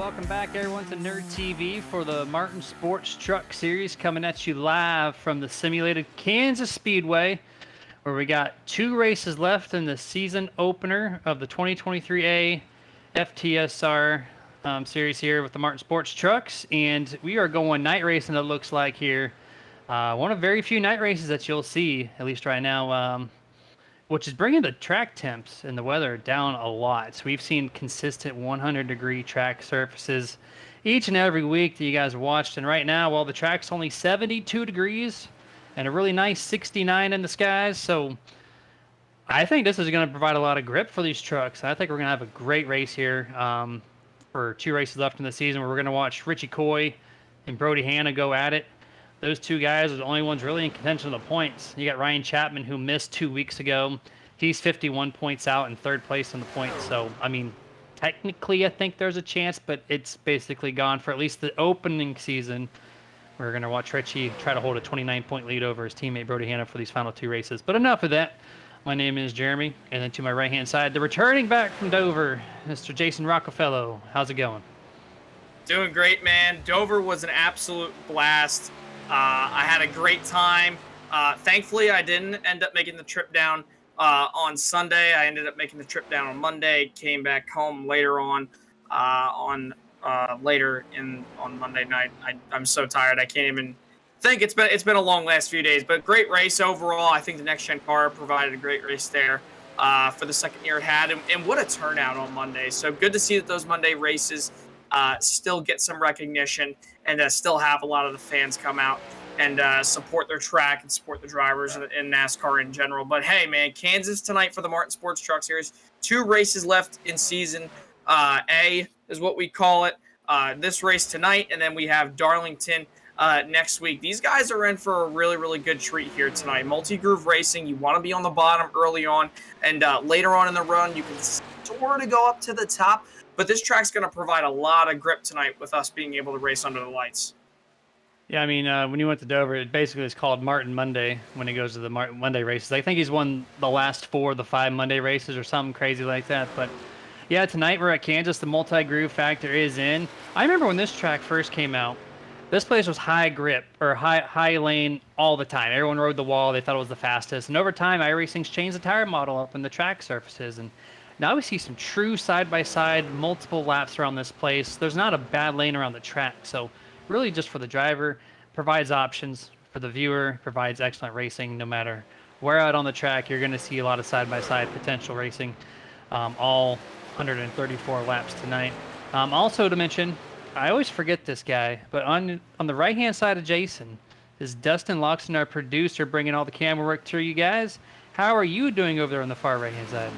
welcome back everyone to Nerd TV for the Martin Sports Truck Series, coming at you live from the simulated Kansas Speedway, where we got 2 races left in the season opener of the 2023A FTSR series here with the Martin Sports Trucks, and we are going night racing. It looks like here, one of very few night races that you'll see, at least right now, which is bringing the track temps and the weather down a lot. So we've seen consistent 100-degree track surfaces each and every week that you guys watched. And right now, well, the track's only 72 degrees and a really nice 69 in the skies. So I think this is going to provide a lot of grip for these trucks. I think we're going to have a great race here for 2 races left in the season, where we're going to watch Richie Coy and Brody Hanna go at it. Those 2 guys are the only ones really in contention of the points. You got Ryan Chapman, who missed 2 weeks ago. He's 51 points out in 3rd place in the points. So, I mean, technically I think there's a chance, but it's basically gone for at least the opening season. We're going to watch Richie try to hold a 29-point lead over his teammate Brody Hanna for these final 2 races. But enough of that. My name is Jeremy, and then to my right-hand side, the returning back from Dover, Mr. Jason Rockefeller. How's it going? Doing great, man. Dover was an absolute blast. I had a great time. Thankfully, I didn't end up making the trip down on Sunday. I ended up making the trip down on Monday. Came back home later on Monday night. I'm so tired. I can't even think. It's been a long last few days, but great race overall. I think the next gen car provided a great race there for the second year it had, and what a turnout on Monday. So good to see that those Monday races still get some recognition and still have a lot of the fans come out and support their track and support the drivers in NASCAR in general. But hey, man, Kansas tonight for the Martin Sports Truck Series. 2 races left in season A is what we call it. This race tonight, and then we have Darlington next week. These guys are in for a really, really good treat here tonight. Multi-groove racing, you want to be on the bottom early on, and later on in the run, you can sort of go up to the top. But this track's going to provide a lot of grip tonight with us being able to race under the lights. Yeah, I mean, when you went to Dover, it basically is called Martin Monday when he goes to the Martin Monday races. I think he's won the last 4 of the 5 Monday races or something crazy like that. But yeah, tonight we're at Kansas. The multi-groove factor is in. I remember when this track first came out, this place was high grip or high lane all the time. Everyone rode the wall. They thought it was the fastest. And over time, iRacing's changed the tire model up and the track surfaces. And now we see some true side-by-side, multiple laps around this place. There's not a bad lane around the track. So really just for the driver, provides options. For the viewer, provides excellent racing. No matter where out on the track, you're going to see a lot of side-by-side potential racing. All 134 laps tonight. Also to mention, I always forget this guy, but on the right-hand side of Jason is Dustin Loxton, our producer, bringing all the camera work to you guys. How are you doing over there on the far right-hand side?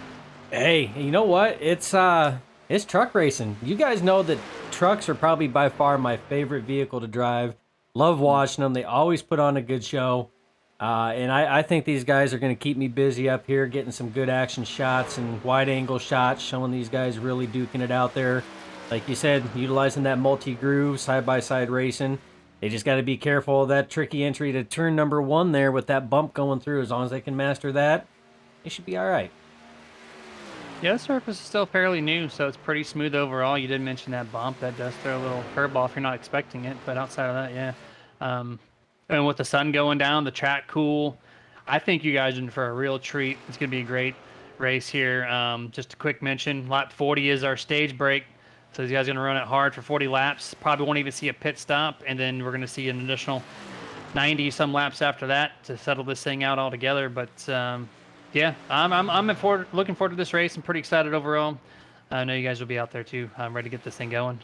Hey, you know what? It's truck racing. You guys know that trucks are probably by far my favorite vehicle to drive. Love watching them. They always put on a good show. And I think these guys are going to keep me busy up here, getting some good action shots and wide-angle shots, showing these guys really duking it out there. Like you said, utilizing that multi-groove, side-by-side racing. They just got to be careful of that tricky entry to turn number 1 there with that bump going through. As long as they can master that, they should be all right. Yeah, the surface is still fairly new, so it's pretty smooth overall. You did mention that bump. That does throw a little curveball if you're not expecting it, but outside of that, yeah. And with the sun going down, the track cool, I think you guys are in for a real treat. It's going to be a great race here. Just a quick mention, lap 40 is our stage break. So these guys are going to run it hard for 40 laps. Probably won't even see a pit stop, and then we're going to see an additional 90-some laps after that to settle this thing out altogether. But yeah, I'm looking forward to this race. I'm pretty excited overall. I know you guys will be out there too. I'm ready to get this thing going.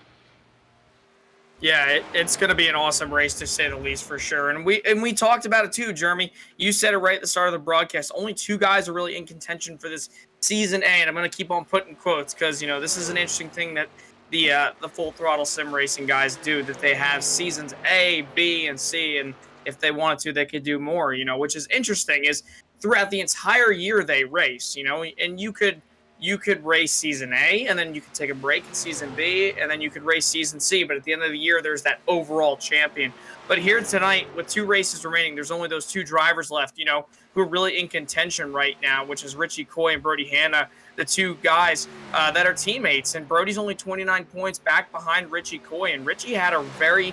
Yeah, it's going to be an awesome race to say the least, for sure. And we talked about it too, Jeremy. You said it right at the start of the broadcast. Only 2 guys are really in contention for this season A, and I'm going to keep on putting quotes because this is an interesting thing that the full throttle sim racing guys do. That they have seasons A, B, and C, and if they wanted to, they could do more. Which is interesting. Is throughout the entire year they race. And you could you could race season A, and then you could take a break in season B, and then you could race season C. But at the end of the year, there's that overall champion. But here tonight, with 2 races remaining, there's only those 2 drivers left, who are really in contention right now, which is Richie Coy and Brody Hanna, the 2 guys that are teammates. And Brody's only 29 points back behind Richie Coy. And Richie had a very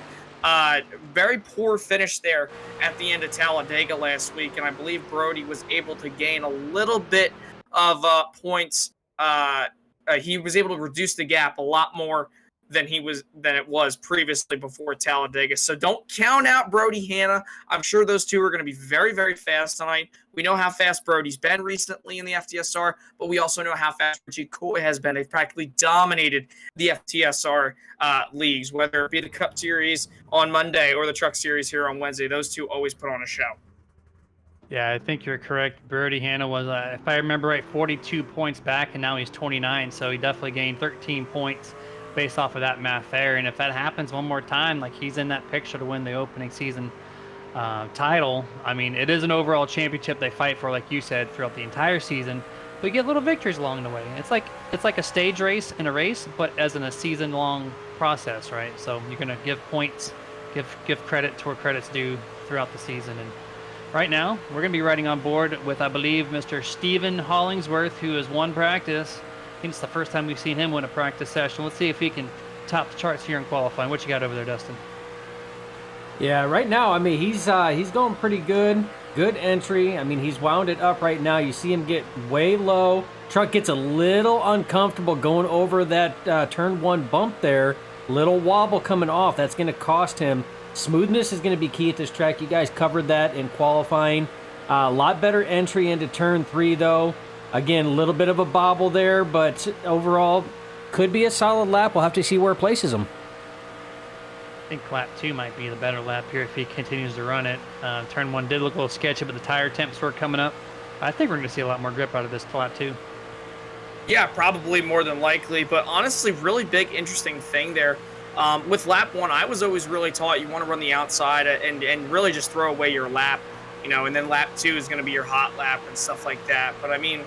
poor finish there at the end of Talladega last week. And I believe Brody was able to gain a little bit of points. He was able to reduce the gap a lot more than it was previously before Talladega. So don't count out Brody Hanna. I'm sure those 2 are going to be very, very fast tonight. We know how fast Brody's been recently in the FTSR, but we also know how fast Richie Coy has been. They've practically dominated the FTSR leagues, whether it be the Cup Series on Monday or the Truck Series here on Wednesday. Those 2 always put on a show. Yeah, I think you're correct. Brody Hanna was, if I remember right, 42 points back, and now he's 29, so he definitely gained 13 points based off of that math there. And if that happens one more time, like he's in that picture to win the opening season title. I mean, it is an overall championship they fight for, like you said, throughout the entire season. But you get little victories along the way. It's like a stage race in a race, but as in a season-long process, right? So you're gonna give points, give credit to where credit's due throughout the season. And right now, we're going to be riding on board with, I believe, Mr. Stephen Hollingsworth, who has won practice. I think it's the first time we've seen him win a practice session. Let's see if he can top the charts here in qualifying. What you got over there, Dustin? Yeah, right now, I mean, he's going pretty good. Good entry. I mean, he's wound it up right now. You see him get way low. Truck gets a little uncomfortable going over that turn 1 bump there. Little wobble coming off. That's going to cost him. Smoothness is going to be key at this track. You guys covered that in qualifying. A lot better entry into turn 3, though. Again, a little bit of a bobble there, but overall, could be a solid lap. We'll have to see where it places him. I think lap 2 might be the better lap here if he continues to run it. Turn 1 did look a little sketchy, but the tire temps were coming up. I think we're going to see a lot more grip out of this lap 2. Yeah, probably more than likely. But honestly, really big, interesting thing there. With lap 1, I was always really taught you want to run the outside and really just throw away your lap, and then lap 2 is going to be your hot lap and stuff like that. But I mean,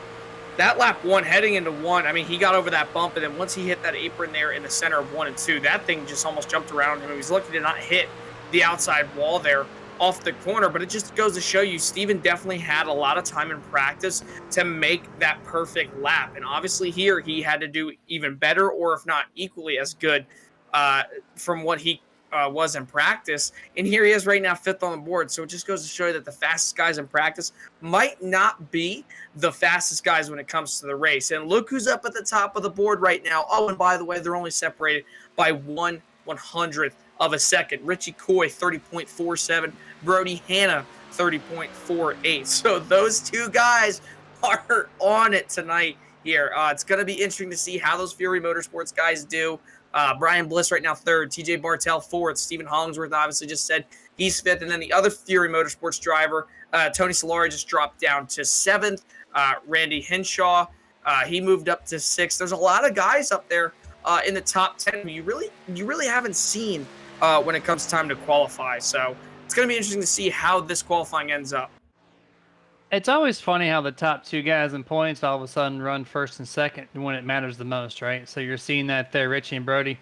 that lap 1 heading into 1, I mean, he got over that bump, and then once he hit that apron there in the center of 1 and 2, that thing just almost jumped around him. He was lucky to not hit the outside wall there off the corner, but it just goes to show you Steven definitely had a lot of time in practice to make that perfect lap. And obviously here he had to do even better, or if not equally as good from what he was in practice. And here he is right now, 5th on the board. So it just goes to show you that the fastest guys in practice might not be the fastest guys when it comes to the race. And look who's up at the top of the board right now. Oh, and by the way, they're only separated by 1/100th of a second. Richie Coy, 30.47. Brody Hanna, 30.48. So those 2 guys are on it tonight here. It's going to be interesting to see how those Fury Motorsports guys do. Brian Bliss right now 3rd, TJ Bartel 4th, Stephen Hollingsworth obviously just said he's 5th, and then the other Fury Motorsports driver, Tony Solari, just dropped down to 7th. Randy Henshaw, he moved up to 6th. There's a lot of guys up there in the top 10 who you really haven't seen when it comes time to qualify. So it's going to be interesting to see how this qualifying ends up. It's always funny how the top 2 guys in points all of a sudden run 1st and 2nd when it matters the most, right? So you're seeing that there, Richie and Brody,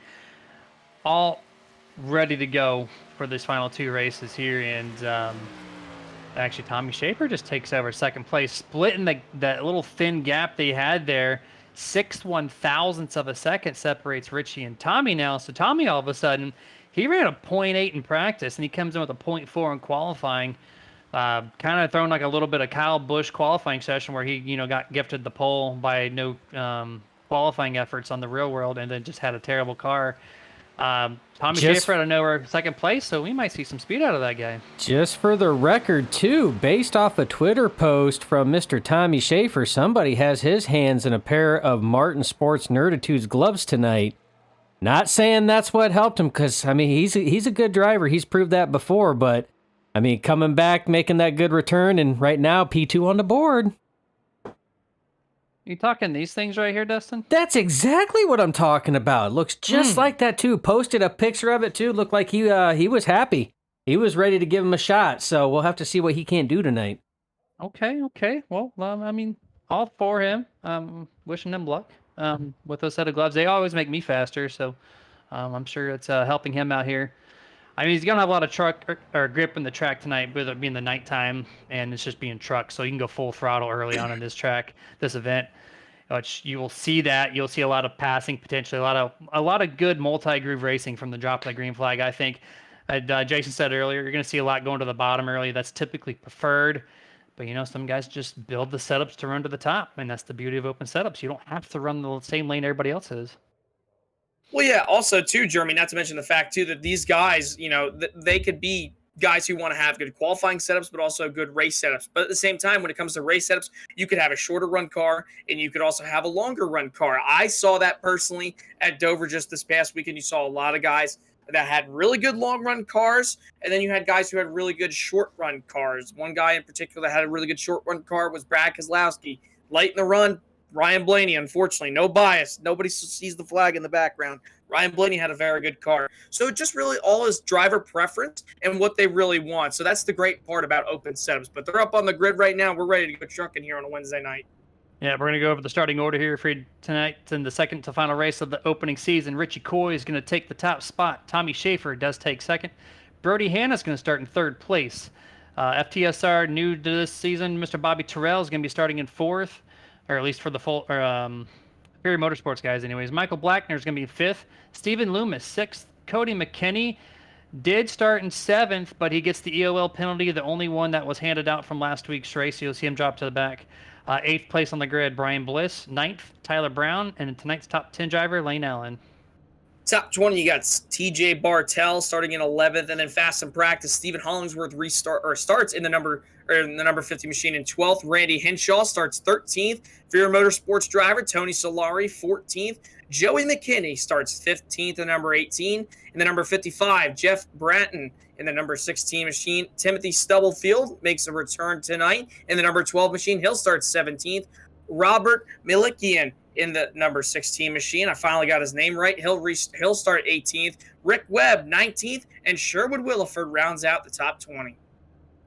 all ready to go for these final 2 races here. And actually, Tommy Schaefer just takes over 2nd place, splitting that little thin gap they had there. 6/1000ths of a second separates Richie and Tommy now. So Tommy, all of a sudden, he ran a 0.8 in practice, and he comes in with a 0.4 in qualifying. Kind of throwing like a little bit of Kyle Busch qualifying session where he, got gifted the pole by no qualifying efforts on the real world, and then just had a terrible car. Tommy Schaefer out of nowhere, 2nd place, so we might see some speed out of that guy. Just for the record, too, based off a Twitter post from Mr. Tommy Schaefer, somebody has his hands in a pair of Martin Sports Nerditudes gloves tonight. Not saying that's what helped him, because, I mean, he's a good driver. He's proved that before, but I mean, coming back, making that good return, and right now, P2 on the board. You talking these things right here, Dustin? That's exactly what I'm talking about. Looks just like that, too. Posted a picture of it, too. Looked like he was happy. He was ready to give him a shot, so we'll have to see what he can do tonight. Okay. Well, I mean, all for him. Wishing him luck with those set of gloves. They always make me faster, so I'm sure it's helping him out here. I mean, he's gonna have a lot of truck or grip in the track tonight, with it being the nighttime and it's just being truck, so you can go full throttle early on in this track, this event. Which you will see that you'll see a lot of passing potentially, a lot of good multi-groove racing from the drop of the green flag. I think, Jason said earlier, you're going to see a lot going to the bottom early. That's typically preferred, but some guys just build the setups to run to the top, and that's the beauty of open setups. You don't have to run the same lane everybody else is. Well, yeah. Also, too, Jeremy. Not to mention the fact too that these guys, they could be guys who want to have good qualifying setups, but also good race setups. But at the same time, when it comes to race setups, you could have a shorter run car and you could also have a longer run car. I saw that personally at Dover just this past weekend. You saw a lot of guys that had really good long run cars, and then you had guys who had really good short run cars. One guy in particular that had a really good short run car was Brad Kozlowski. Late in the run, Ryan Blaney, unfortunately, no bias. Nobody sees the flag in the background. Ryan Blaney had a very good car. So it just really all is driver preference and what they really want. So that's the great part about open setups. But they're up on the grid right now. We're ready to go trucking here on a Wednesday night. Yeah, we're going to go over the starting order here for tonight in the second to final race of the opening season. Richie Coy is going to take the top spot. Tommy Schaefer does take second. Brody Hanna's going to start in third place. FTSR, new to this season, Mr. Bobby Terrell is going to be starting in fourth, or at least for the full Fury Motorsports guys anyways. Michael Blackner is going to be fifth. Stephen Loomis, sixth. Cody McKinney did start in seventh, but he gets the EOL penalty, the only one that was handed out from last week's race. You'll see him drop to the back. Eighth place on the grid, Brian Bliss. Ninth, Tyler Brown. And tonight's top 10 driver, Lane Allen. Top 20, you got TJ Bartell starting in 11th, and then fast in practice, Stephen Hollingsworth starts in the number 50 machine in 12th. Randy Henshaw starts 13th. Fury Motorsports driver Tony Solari 14th. Joey McKinney starts 15th in number 18. In the number 55, Jeff Bratton in the number 16 machine. Timothy Stubblefield makes a return tonight in the number 12 machine. He'll start 17th. Robert Milikian in the number 16 machine. I finally got his name right. He'll start 18th. Rick Webb, 19th. And Sherwood Williford rounds out the top 20.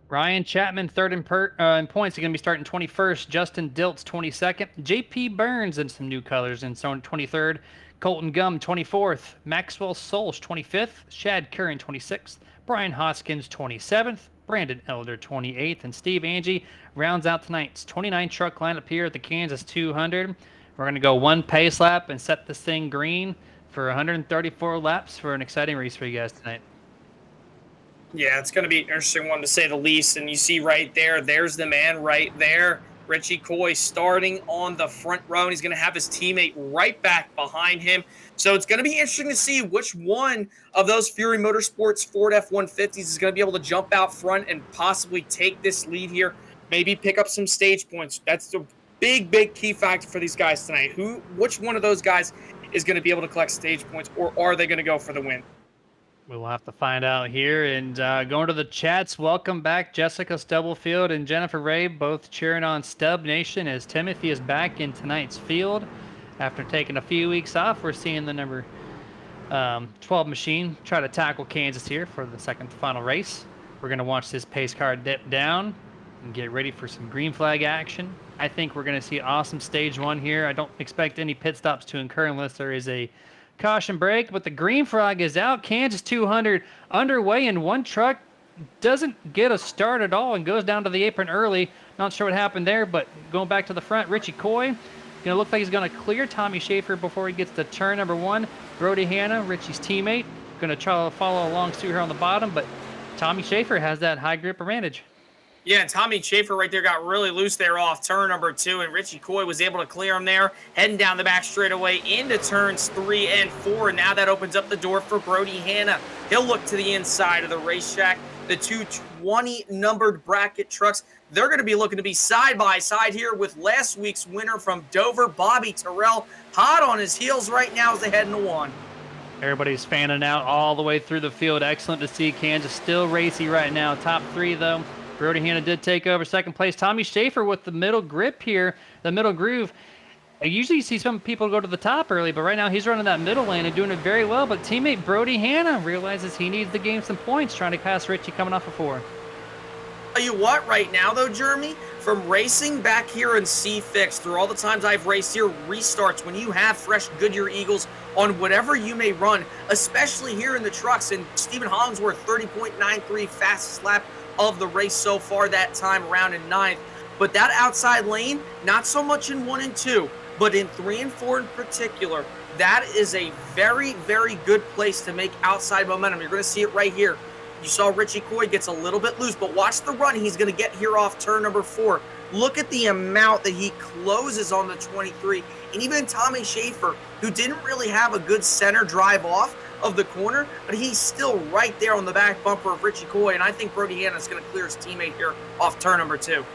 Ryan Chapman, third in points. He's going to be starting 21st. Justin Diltz, 22nd. J.P. Burns in some new colors and so on 23rd. Colton Gum, 24th. Maxwell Solsch, 25th. Shad Curran, 26th. Brian Hoskins, 27th. Brandon Elder, 28th. And Steve Angie rounds out tonight's 29 truck lineup here at the Kansas 200. We're going to go one pace lap and set this thing green for 134 laps for an exciting race for you guys tonight. Yeah, it's going to be an interesting one to say the least. And you see right there, there's the man right there. Richie Coy starting on the front row, and he's going to have his teammate right back behind him. So it's going to be interesting to see which one of those Fury Motorsports Ford F-150s is going to be able to jump out front and possibly take this lead here, maybe pick up some stage points. That's the big key factor for these guys tonight. Which one of those guys is going to be able to collect stage points, or are they going to go for the win? We'll have to find out here. And going to the chats, welcome back Jessica Stubblefield and Jennifer Ray, both cheering on Stub Nation as Timothy is back in tonight's field. After taking a few weeks off, we're seeing the number 12 machine try to tackle Kansas here for the second to final race. We're going to watch this pace car dip down and get ready for some green flag action. I think we're going to see awesome stage one here. I don't expect any pit stops to occur unless there is a caution break, but the green flag is out. Kansas 200 underway, and one truck doesn't get a start at all and goes down to the apron early. Not sure what happened there, but going back to the front, Richie Coy going to look like he's going to clear Tommy Schaefer before he gets to turn number one. Brody Hanna, Richie's teammate, going to try to follow along Sue here on the bottom, but Tommy Schaefer has that high grip advantage. Yeah, and Tommy Schaefer right there got really loose there off turn number 2, and Richie Coy was able to clear him there, heading down the back straightaway into turns 3 and 4. And now that opens up the door for Brody Hanna. He'll look to the inside of the racetrack. The two 20 numbered bracket trucks, they're going to be looking to be side by side here with last week's winner from Dover, Bobby Terrell, hot on his heels right now as they head into one. Everybody's fanning out all the way through the field. Excellent to see. Kansas still racy right now. Top 3 though. Brody Hanna did take over second place. Tommy Schaefer with the middle grip here, the middle groove. I usually see some people go to the top early, but right now he's running that middle lane and doing it very well. But teammate Brody Hanna realizes he needs to gain some points, trying to pass Richie coming off of 4. Tell you what, right now though, Jeremy, from racing back here in C-Fix, through all the times I've raced here, restarts, when you have fresh Goodyear Eagles on whatever you may run, especially here in the trucks, and Stephen Hollingsworth, 30.93, fastest lap of the race so far that time around in 9th. But that outside lane, not so much in 1 and 2, but in 3 and 4 in particular, that is a very, very good place to make outside momentum. You're going to see it right here. You saw Richie Coy gets a little bit loose, but watch the run he's going to get here off turn number 4. Look at the amount that he closes on the 23. And even Tommy Schaefer, who didn't really have a good center drive off of the corner, but he's still right there on the back bumper of Richie Coy. And I think Brody Hanna's going to clear his teammate here off turn number 2.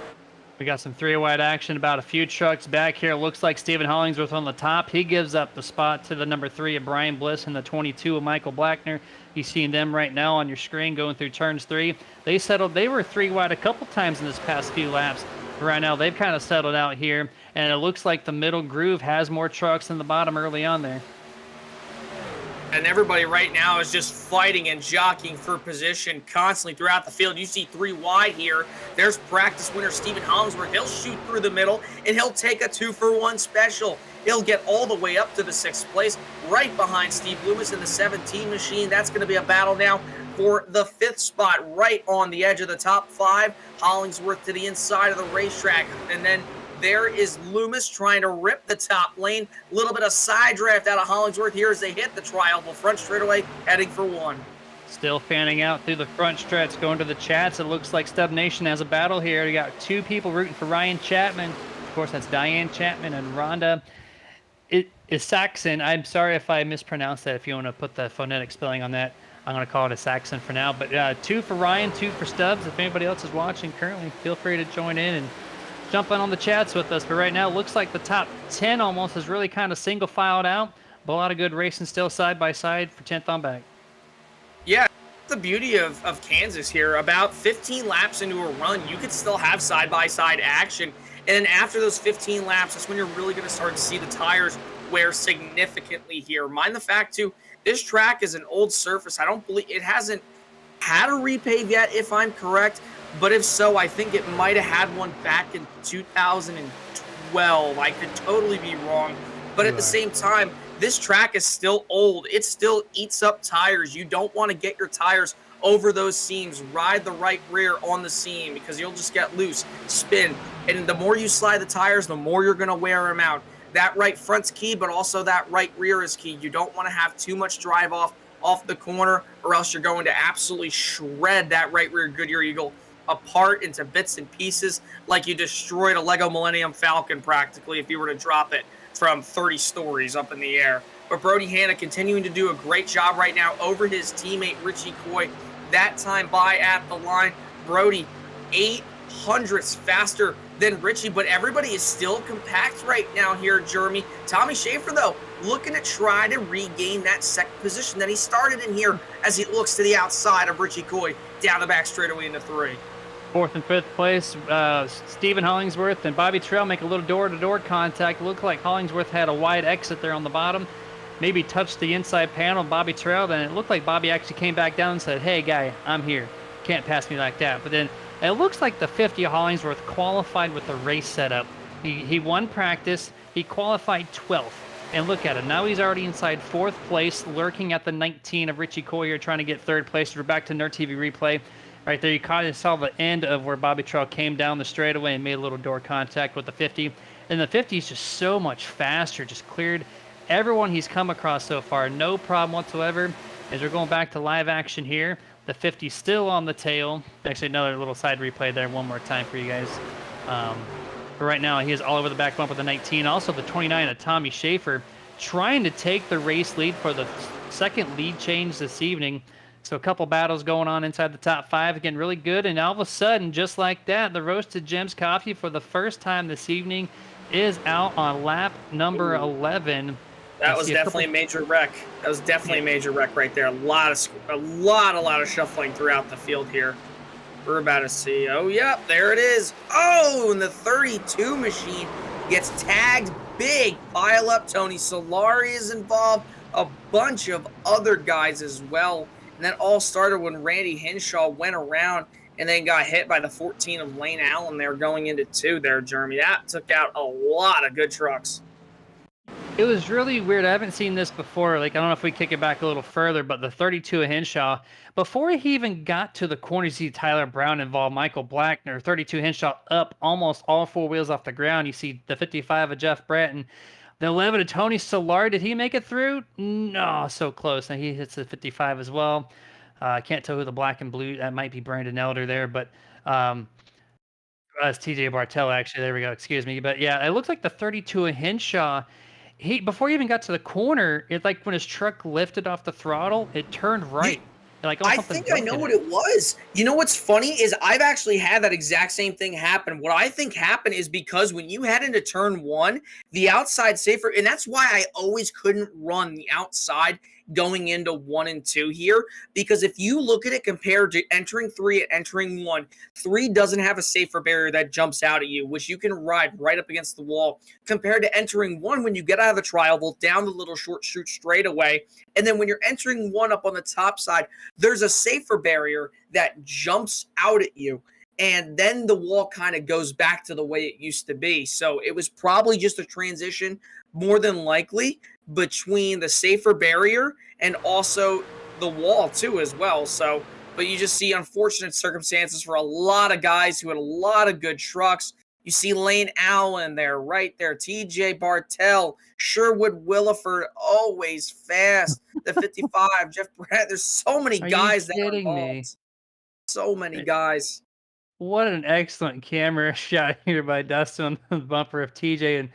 We got some 3-wide action about a few trucks back here. Looks like Stephen Hollingsworth on the top. He gives up the spot to the number 3 of Brian Bliss and the 22 of Michael Blackner. You're seeing them right now on your screen going through turns 3. They settled. They were 3-wide a couple times in this past few laps. But right now, they've kind of settled out here. And it looks like the middle groove has more trucks than the bottom early on there. And everybody right now is just fighting and jockeying for position constantly throughout the field. You see 3 wide here. There's practice winner Stephen Hollingsworth. He'll shoot through the middle, and he'll take a 2-for-1 special. He'll get all the way up to the 6th place, right behind Steve Loomis in the 17 machine. That's going to be a battle now for the 5th spot, right on the edge of the top 5. Hollingsworth to the inside of the racetrack, and then there is Loomis trying to rip the top lane. A little bit of side draft out of Hollingsworth here as they hit the tri-oval front straightaway, heading for 1. Still fanning out through the front stretch, going to the chats. It looks like Stub Nation has a battle here. You got 2 people rooting for Ryan Chapman. Of course, that's Diane Chapman and Rhonda. It is Saxon. I'm sorry if I mispronounced that. If you want to put the phonetic spelling on that, I'm going to call it a Saxon for now. But 2 for Ryan, 2 for Stubbs. If anybody else is watching currently, feel free to join in and jump in on the chats with us. But right now, it looks like the top 10 almost is really kind of single filed out. But a lot of good racing still side by side for 10th on back. Yeah, the beauty of Kansas here. About 15 laps into a run, you could still have side-by-side action. And then after those 15 laps, that's when you're really going to start to see the tires wear significantly here. Mind the fact, too, this track is an old surface. I don't believe it hasn't had a repave yet, if I'm correct. But if so, I think it might have had one back in 2012. I could totally be wrong. But at the same time, this track is still old. It still eats up tires. You don't want to get your tires over those seams. Ride the right rear on the seam because you'll just get loose, spin. And the more you slide the tires, the more you're going to wear them out. That right front's key, but also that right rear is key. You don't want to have too much drive off the corner, or else you're going to absolutely shred that right rear Goodyear Eagle apart into bits and pieces like you destroyed a Lego Millennium Falcon practically if you were to drop it from 30 stories up in the air. But Brody Hanna continuing to do a great job right now over his teammate Richie Coy. That time by at the line, Brody 800ths faster than Richie, but everybody is still compact right now here, Jeremy. Tommy Schaefer, though, looking to try to regain that second position that he started in here as he looks to the outside of Richie Coy down the back straightaway into 3. 4th and 5th place, Stephen Hollingsworth and Bobby Trail make a little door-to-door contact. Looked like Hollingsworth had a wide exit there on the bottom. Maybe touched the inside panel, Bobby Trail. Then it looked like Bobby actually came back down and said, "Hey, guy, I'm here. Can't pass me like that." But then it looks like the 50 Hollingsworth qualified with the race setup. He won practice. He qualified 12th. And look at him. Now he's already inside 4th place, lurking at the 19 of Richie Coyer, trying to get 3rd place. We're back to Nerd TV replay. Right there, you kind of saw the end of where Bobby Trail came down the straightaway and made a little door contact with the 50. And the 50 is just so much faster, just cleared everyone he's come across so far. No problem whatsoever. As we're going back to live action here, the 50 still on the tail. Actually, another little side replay there one more time for you guys. But right now, he is all over the back bump with the 19. Also, the 29 of Tommy Schaefer trying to take the race lead for the second lead change this evening. So a couple battles going on inside the top 5. Again, really good. And all of a sudden, just like that, the Roasted Gems coffee for the first time this evening is out on lap number 11. That was definitely a major wreck. That was definitely a major wreck right there. A lot of shuffling throughout the field here. We're about to see. Oh, yep, there it is. Oh, and the 32 machine gets tagged big. Pile up. Tony Solari is involved. A bunch of other guys as well. And that all started when Randy Henshaw went around and then got hit by the 14 of Lane Allen there going into 2 there, Jeremy. That took out a lot of good trucks. It was really weird. I haven't seen this before. Like, I don't know if we kick it back a little further, but the 32 of Henshaw, before he even got to the corner, you see Tyler Brown involved, Michael Blackner, 32 Henshaw up almost all 4 wheels off the ground. You see the 55 of Jeff Bratton. The 11 of Tony Solar, did he make it through? No, so close. Now he hits the 55 as well. I can't tell who the black and blue, that might be Brandon Elder there, but it's TJ Bartell, actually. There we go. Excuse me. But yeah, it looks like the 32 of Henshaw. Before he even got to the corner, it like when his truck lifted off the throttle, it turned right. Like I think I know what it was. You know what's funny is I've actually had that exact same thing happen. What I think happened is because when you head into turn 1, the outside safer, and that's why I always couldn't run the outside going into 1 and 2 here, because if you look at it compared to entering 3 and entering 1, 3 doesn't have a safer barrier that jumps out at you, which you can ride right up against the wall, compared to entering 1 when you get out of the tri-oval down the little short chute straightaway. And then when you're entering 1 up on the top side, there's a safer barrier that jumps out at you. And then the wall kind of goes back to the way it used to be. So it was probably just a transition, more than likely, between the safer barrier and also the wall too as well. So, but you just see unfortunate circumstances for a lot of guys who had a lot of good trucks. You see Lane Allen there, right there. TJ Bartell, Sherwood Williford, always fast. The 55, Jeff Brad. There's so many guys that are involved. So many guys. What an excellent camera shot here by Dustin on the bumper of TJ. And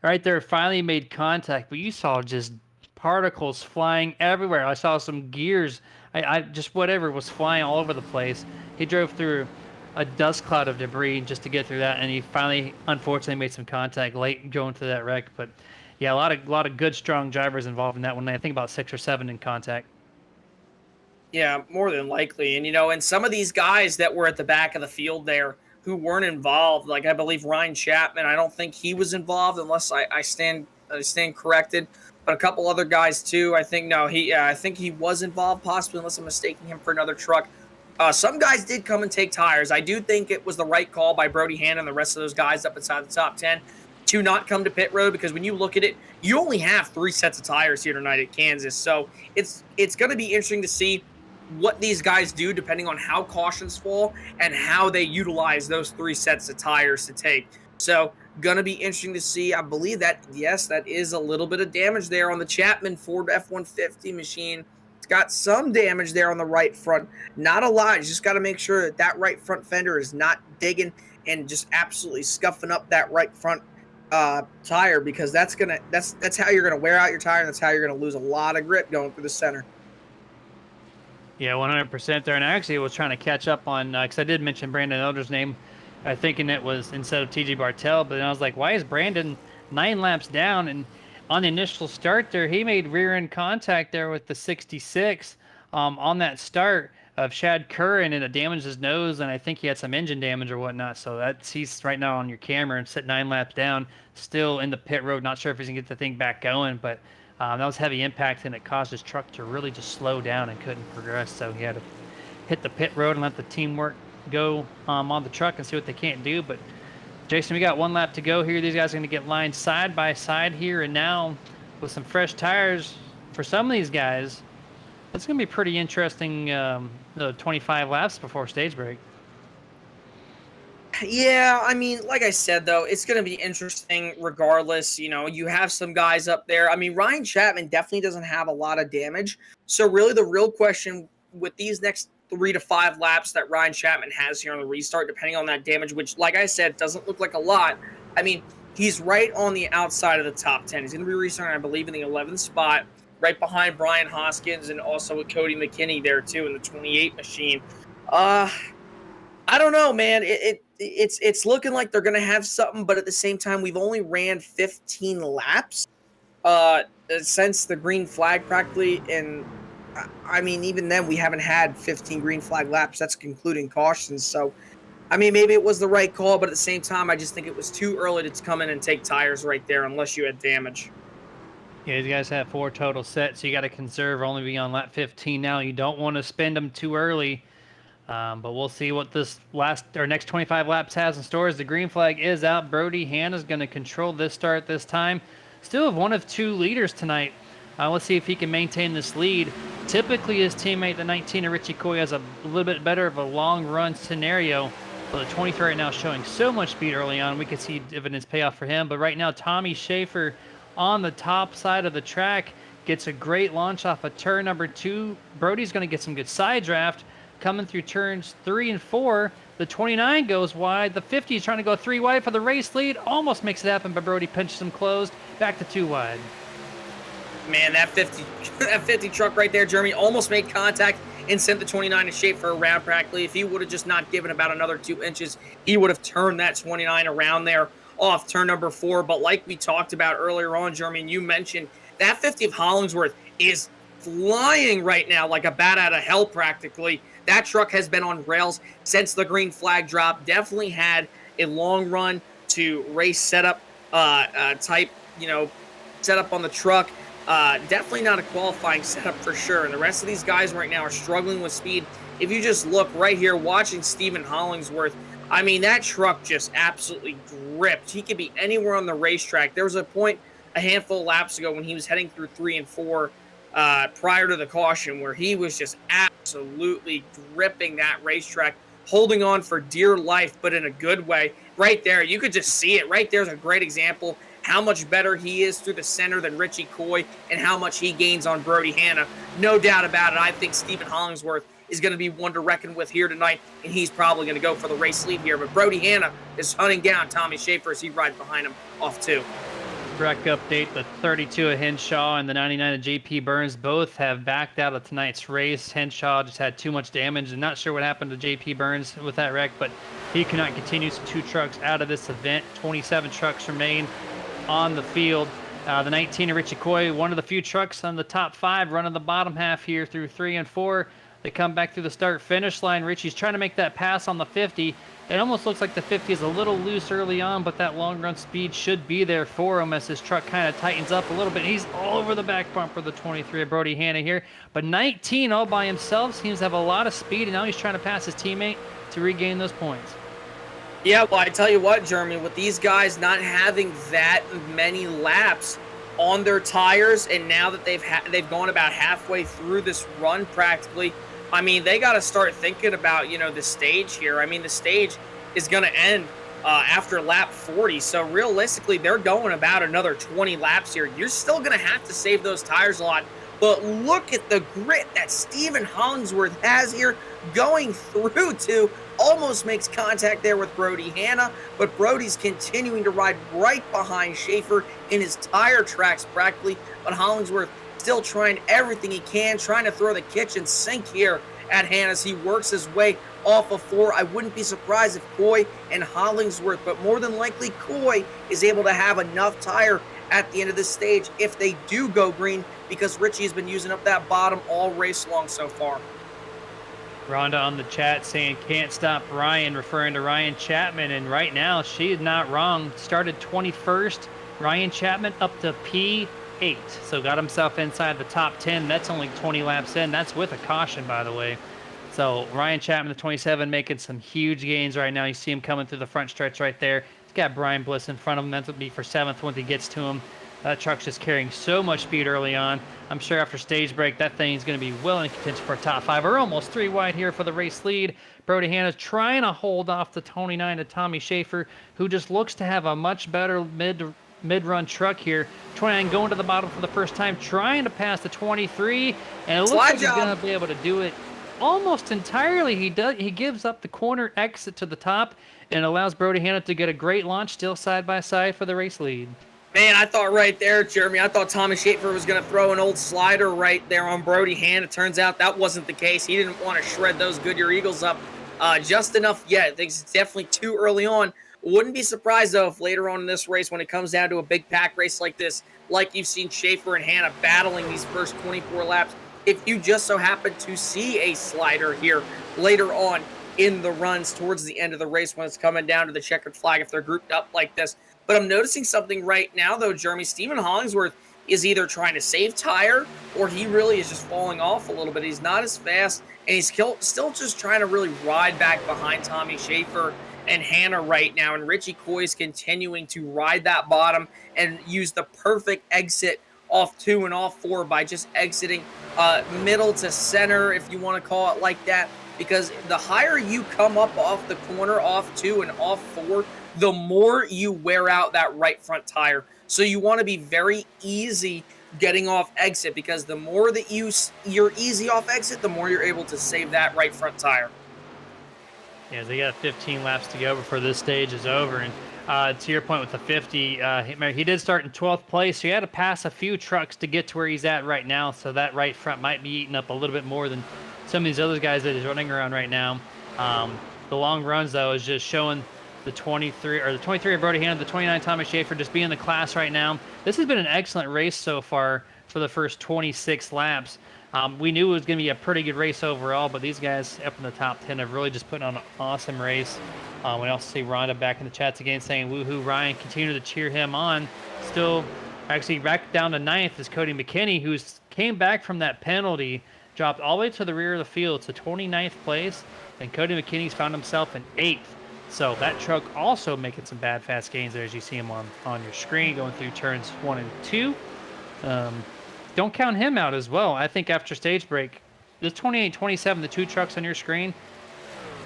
right there, finally made contact. But you saw just particles flying everywhere. I saw some gears. I just whatever was flying all over the place. He drove through a dust cloud of debris just to get through that, and he finally, unfortunately, made some contact late going through that wreck. But yeah, a lot of good, strong drivers involved in that one. I think about 6 or 7 in contact. Yeah, more than likely. And, and some of these guys that were at the back of the field there who weren't involved, like I believe Ryan Chapman, I don't think he was involved unless I stand corrected. But a couple other guys too. I think I think he was involved possibly, unless I'm mistaking him for another truck. Some guys did come and take tires. I do think it was the right call by Brody Hanna and the rest of those guys up inside the top 10 to not come to pit road, because when you look at it, you only have 3 sets of tires here tonight at Kansas. So it's going to be interesting to see what these guys do depending on how cautions fall and how they utilize those 3 sets of tires to take. So going to be interesting to see. I believe that, yes, that is a little bit of damage there on the Chapman Ford F-150 machine. It's got some damage there on the right front. Not a lot. You just got to make sure that that right front fender is not digging and just absolutely scuffing up that right front tire, because that's how you're gonna wear out your tire, and that's how you're gonna lose a lot of grip going through the center. Yeah, 100% there. And I actually was trying to catch up on, because I did mention Brandon Elder's name, thinking it was instead of TJ Bartell, but then I was like, why is Brandon 9 laps down? And on the initial start there, he made rear end contact there with the 66 on that start of Shad Curran, and it damaged his nose, and I think he had some engine damage or whatnot. So he's right now on your camera and sit 9 laps down, still in the pit road. Not sure if he's gonna get the thing back going, but that was heavy impact, and it caused his truck to really just slow down and couldn't progress. So he had to hit the pit road and let the teamwork go on the truck and see what they can't do. But Jason, we got 1 lap to go here. These guys are going to get lined side by side here, and now with some fresh tires for some of these guys, it's going to be pretty interesting. 25 laps before stage break. Yeah, I mean, like I said, though, it's going to be interesting regardless. You have some guys up there. I mean, Ryan Chapman definitely doesn't have a lot of damage. So really the real question with these next 3 to 5 laps that Ryan Chapman has here on the restart, depending on that damage, which, like I said, doesn't look like a lot. I mean, he's right on the outside of the top 10. He's going to be restarting, I believe, in the 11th spot, right behind Brian Hoskins and also with Cody McKinney there, too, in the 28 machine. I don't know, man. It's looking like they're going to have something, but at the same time, we've only ran 15 laps since the green flag practically, and I mean, even then, we haven't had 15 green flag laps. That's concluding cautions. So, I mean, maybe it was the right call, but at the same time, I just think it was too early to come in and take tires right there unless you had damage. Yeah, these guys have 4 total sets, so you got to conserve, only be on lap 15 now. You don't want to spend them too early. But we'll see what this next 25 laps has in store. As the green flag is out, Brody Hanna's going to control this start this time. Still have one of two leaders tonight. Let's see if he can maintain this lead. Typically, his teammate, the 19 of Richie Coy, has a little bit better of a long run scenario. But the 23 right now is showing so much speed early on. We could see dividends pay off for him. But right now, Tommy Schaefer on the top side of the track gets a great launch off of turn number 2. Brody's going to get some good side draft. Coming through turns 3 and 4, the 29 goes wide. The 50 is trying to go 3 wide for the race lead. Almost makes it happen, but Brody pinches him closed. Back to 2 wide. Man, that 50 truck right there, Jeremy, almost made contact and sent the 29 to shape for a round practically. If he would have just not given about another 2 inches, he would have turned that 29 around there off turn number 4. But like we talked about earlier on, Jeremy, and you mentioned, that 50 of Hollingsworth is flying right now like a bat out of hell practically. That truck has been on rails since the green flag drop. Definitely had a long run to race setup type, setup on the truck. Definitely not a qualifying setup for sure. And the rest of these guys right now are struggling with speed. If you just look right here, watching Stephen Hollingsworth, I mean, that truck just absolutely gripped. He could be anywhere on the racetrack. There was a point a handful of laps ago when he was heading through 3 and 4 prior to the caution where he was just absolutely gripping that racetrack, holding on for dear life, but in a good way. Right there, you could just see it. Right there's a great example how much better he is through the center than Richie Coy and how much he gains on Brody Hanna. No doubt about it. I think Stephen Hollingsworth is going to be one to reckon with here tonight, and he's probably going to go for the race lead here. But Brody Hanna is hunting down Tommy Schaefer as he rides behind him off 2. Wreck update, the 32 of Henshaw and the 99 of JP Burns both have backed out of tonight's race. Henshaw just had too much damage, and not sure what happened to JP Burns with that wreck, but he cannot continue. So 2 trucks out of this event. 27 trucks remain on the field. The 19 of Richie Coy, one of the few trucks on the top 5 running the bottom half here through 3 and 4. They come back through the start-finish line. Richie's trying to make that pass on the 50. It almost looks like the 50 is a little loose early on, but that long-run speed should be there for him as his truck kind of tightens up a little bit. He's all over the back bumper, the 23 of Brody Hanna here. But 19 all by himself seems to have a lot of speed, and now he's trying to pass his teammate to regain those points. Yeah, well, I tell you what, Jeremy, with these guys not having that many laps on their tires, and now that they've gone about halfway through this run practically, I mean, they got to start thinking about, the stage here. I mean, the stage is going to end after lap 40. So realistically, they're going about another 20 laps here. You're still going to have to save those tires a lot. But look at the grit that Stephen Hollingsworth has here going through to almost makes contact there with Brody Hanna. But Brody's continuing to ride right behind Schaefer in his tire tracks practically. But Hollingsworth still trying everything he can, trying to throw the kitchen sink here at Hanna as he works his way off of 4. I wouldn't be surprised if Coy and Hollingsworth, but more than likely Coy is able to have enough tire at the end of this stage if they do go green, because Richie has been using up that bottom all race long so far. Rhonda on the chat saying can't stop Ryan, referring to Ryan Chapman, and right now she is not wrong. Started 21st, Ryan Chapman up to P8, so got himself inside the top 10. That's only 20 laps in. That's with a caution, by the way. So Ryan Chapman, the 27, making some huge gains right now. You see him coming through the front stretch right there. He's got Brian Bliss in front of him. That'll be for 7th once he gets to him. That truck's just carrying so much speed early on. I'm sure after stage break, that thing's going to be well in contention for a top 5. We're almost 3 wide here for the race lead. Brody Hanna's trying to hold off the 29 of Tommy Schaefer, who just looks to have a much better mid-run truck here. 29 going to the bottom for the first time, trying to pass the 23, and it looks like he's going to be able to do it almost entirely. He gives up the corner exit to the top and allows Brody Hanna to get a great launch, still side by side for the race lead. Man, I thought right there, Jeremy, I thought Tommy Schaefer was going to throw an old slider right there on Brody Hanna. It turns out that wasn't the case. He didn't want to shred those Goodyear Eagles up just enough yet. I think it's definitely too early on. Wouldn't be surprised, though, if later on in this race, when it comes down to a big pack race like this, like you've seen Schaefer and Hanna battling these first 24 laps, if you just so happen to see a slider here later on in the runs towards the end of the race when it's coming down to the checkered flag, if they're grouped up like this, But I'm noticing something right now, though, Jeremy. Steven Hollingsworth is either trying to save tire or he really is just falling off a little bit. He's not as fast, and he's still just trying to really ride back behind Tommy Schaefer and Hannah right now. And Richie Coy is continuing to ride that bottom and use the perfect exit off 2 and off 4 by just exiting middle to center, if you want to call it like that, because the higher you come up off the corner off 2 and off 4, the more you wear out that right front tire. So you want to be very easy getting off exit, because the more that you're easy off exit, the more you're able to save that right front tire. Yeah, they got 15 laps to go before this stage is over. And to your point with the 50, he did start in 12th place, so he had to pass a few trucks to get to where he's at right now. So that right front might be eating up a little bit more than some of these other guys that he's running around right now. The long runs, though, is just showing the 23 of Brody Hannah, the 29 Thomas Schaefer just being in the class right now. This has been an excellent race so far for the first 26 laps. We knew it was going to be a pretty good race overall, but these guys up in the top 10 have really just put on an awesome race. We also see Rhonda back in the chats again saying, woohoo, Ryan, continue to cheer him on. Still, actually, back down to 9th is Cody McKinney, who's came back from that penalty, dropped all the way to the rear of the field to 29th place, and Cody McKinney's found himself in 8th. So that truck also making some bad fast gains there, as you see him on your screen going through turns 1 and 2. Don't count him out as well. I think after stage break, this 28, 27, the two trucks on your screen,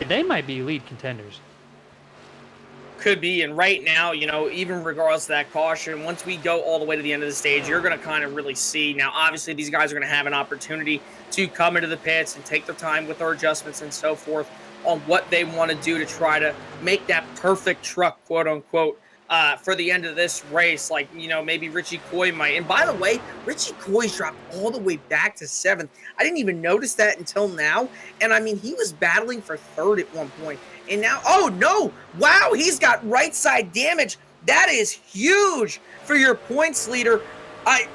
they might be lead contenders. Could be, and right now, even regardless of that caution, once we go all the way to the end of the stage, you're going to kind of really see. Now, obviously, these guys are going to have an opportunity to come into the pits and take their time with their adjustments and so forth on what they want to do to try to make that perfect truck, quote unquote, for the end of this race. Like, maybe Richie Coy might. And by the way, Richie Coy's dropped all the way back to 7th. I didn't even notice that until now. And I mean, he was battling for 3rd at one point. And now, oh no, wow, he's got right side damage. That is huge for your points leader.